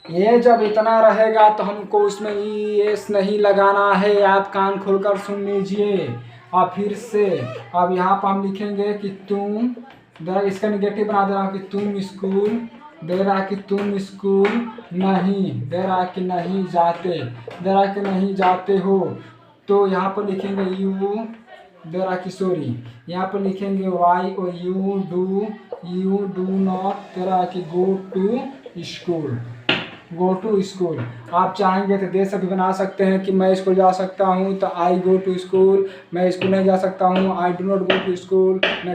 Speaker 1: ये जब इतना रहेगा तो हमको उसमें ES नहीं लगाना है, आप कान खोलकर सुन लीजिए। और फिर से अब यहाँ पर हम लिखेंगे कि तुम, दरा इसका निगेटिव बना दे रहा हूँ कि तुम स्कूल, दे रहा कि तुम स्कूल नहीं, दे रहा कि नहीं जाते, दे रहा कि नहीं जाते हो। तो यहाँ पर लिखेंगे यू, दे रहा कि सॉरी, यहाँ पर लिखेंगे Y O U do not, दे रहा कि गो टू स्कूल। आप चाहेंगे तो दे भी बना सकते हैं कि मैं स्कूल जा सकता हूँ, तो आई गो टू स्कूल। मैं स्कूल नहीं जा सकता हूँ, I do not go to school. मैं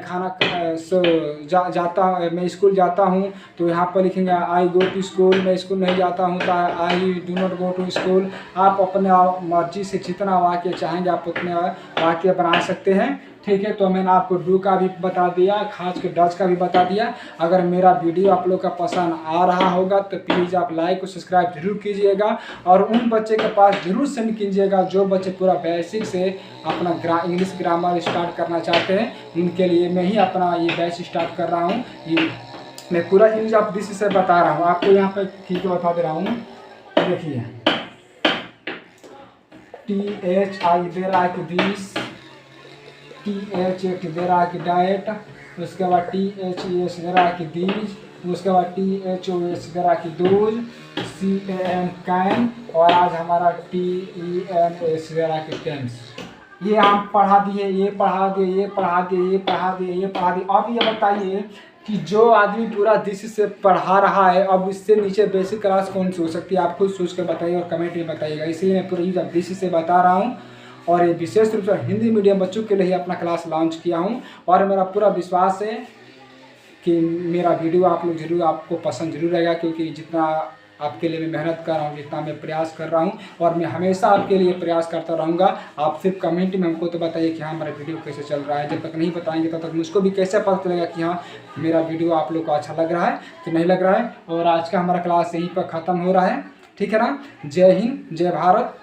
Speaker 1: मैं स्कूल जाता हूँ, तो यहाँ पर लिखेंगे आई गो टू स्कूल। मैं स्कूल नहीं जाता हूँ, तो I do not go to school. आप अपने मर्जी से जितना वाक्य चाहेंगे आप उतने वाक्य बना सकते हैं, ठीक है। तो मैंने आपको डू का भी बता दिया, खास कर डज का भी बता दिया। अगर मेरा वीडियो आप लोग का पसंद आ रहा होगा तो प्लीज़ आप लाइक और सब्सक्राइब जरूर कीजिएगा, और उन बच्चे के पास जरूर सेंड कीजिएगा जो बच्चे पूरा बेसिक से अपना इंग्लिश ग्रामर स्टार्ट करना चाहते हैं। उनके लिए मैं ही अपना ये बैच स्टार्ट कर रहा हूँ। ये मैं पूरा इंग्लिश आप दिस से बता रहा हूँ आपको, यहाँ पर ठीक है बता दे रहा हूँ। देखिए THI दे रहा है कि 20, TH दे रहा है कि डाइट, उसके बाद THES दे रहा है कि दीज, उसके बाद THOS दे रहा है कि दूज, CAN कैन, और आज हमारा TENS दे रहा है कि टेंस। ये हम पढ़ा दिए, ये पढ़ा दिए, ये पढ़ा दिए, ये पढ़ा दिए, ये पढ़ा दिए। अब ये बताइए कि जो आदमी पूरा दिस से पढ़ा रहा है, अब इससे नीचे बेसिक क्लास कौन सी हो सकती है? आप खुद सोच कर बताइए और कमेंट में बताइएगा। इसलिए मैं पूरी दिस से बता रहा हूँ, और ये विशेष रूप से हिंदी मीडियम बच्चों के लिए ही अपना क्लास लॉन्च किया हूँ। और मेरा पूरा विश्वास है कि मेरा वीडियो आप लोग जरूर, आपको पसंद जरूर रहेगा, क्योंकि जितना आपके लिए मैं मेहनत कर रहा हूँ, जितना मैं प्रयास कर रहा हूँ, और मैं हमेशा आपके लिए प्रयास करता रहूँगा। आप सिर्फ कमेंट में हमको तो बताइए कि हाँ हमारा वीडियो कैसे चल रहा है। जब तक नहीं बताएंगे तब तक मुझको भी कैसे पता चलेगा कि हाँ मेरा वीडियो आप लोग को अच्छा लग रहा है कि नहीं लग रहा है। और आज का हमारा क्लास यहीं पर ख़त्म हो रहा है, ठीक है ना। जय हिंद, जय भारत।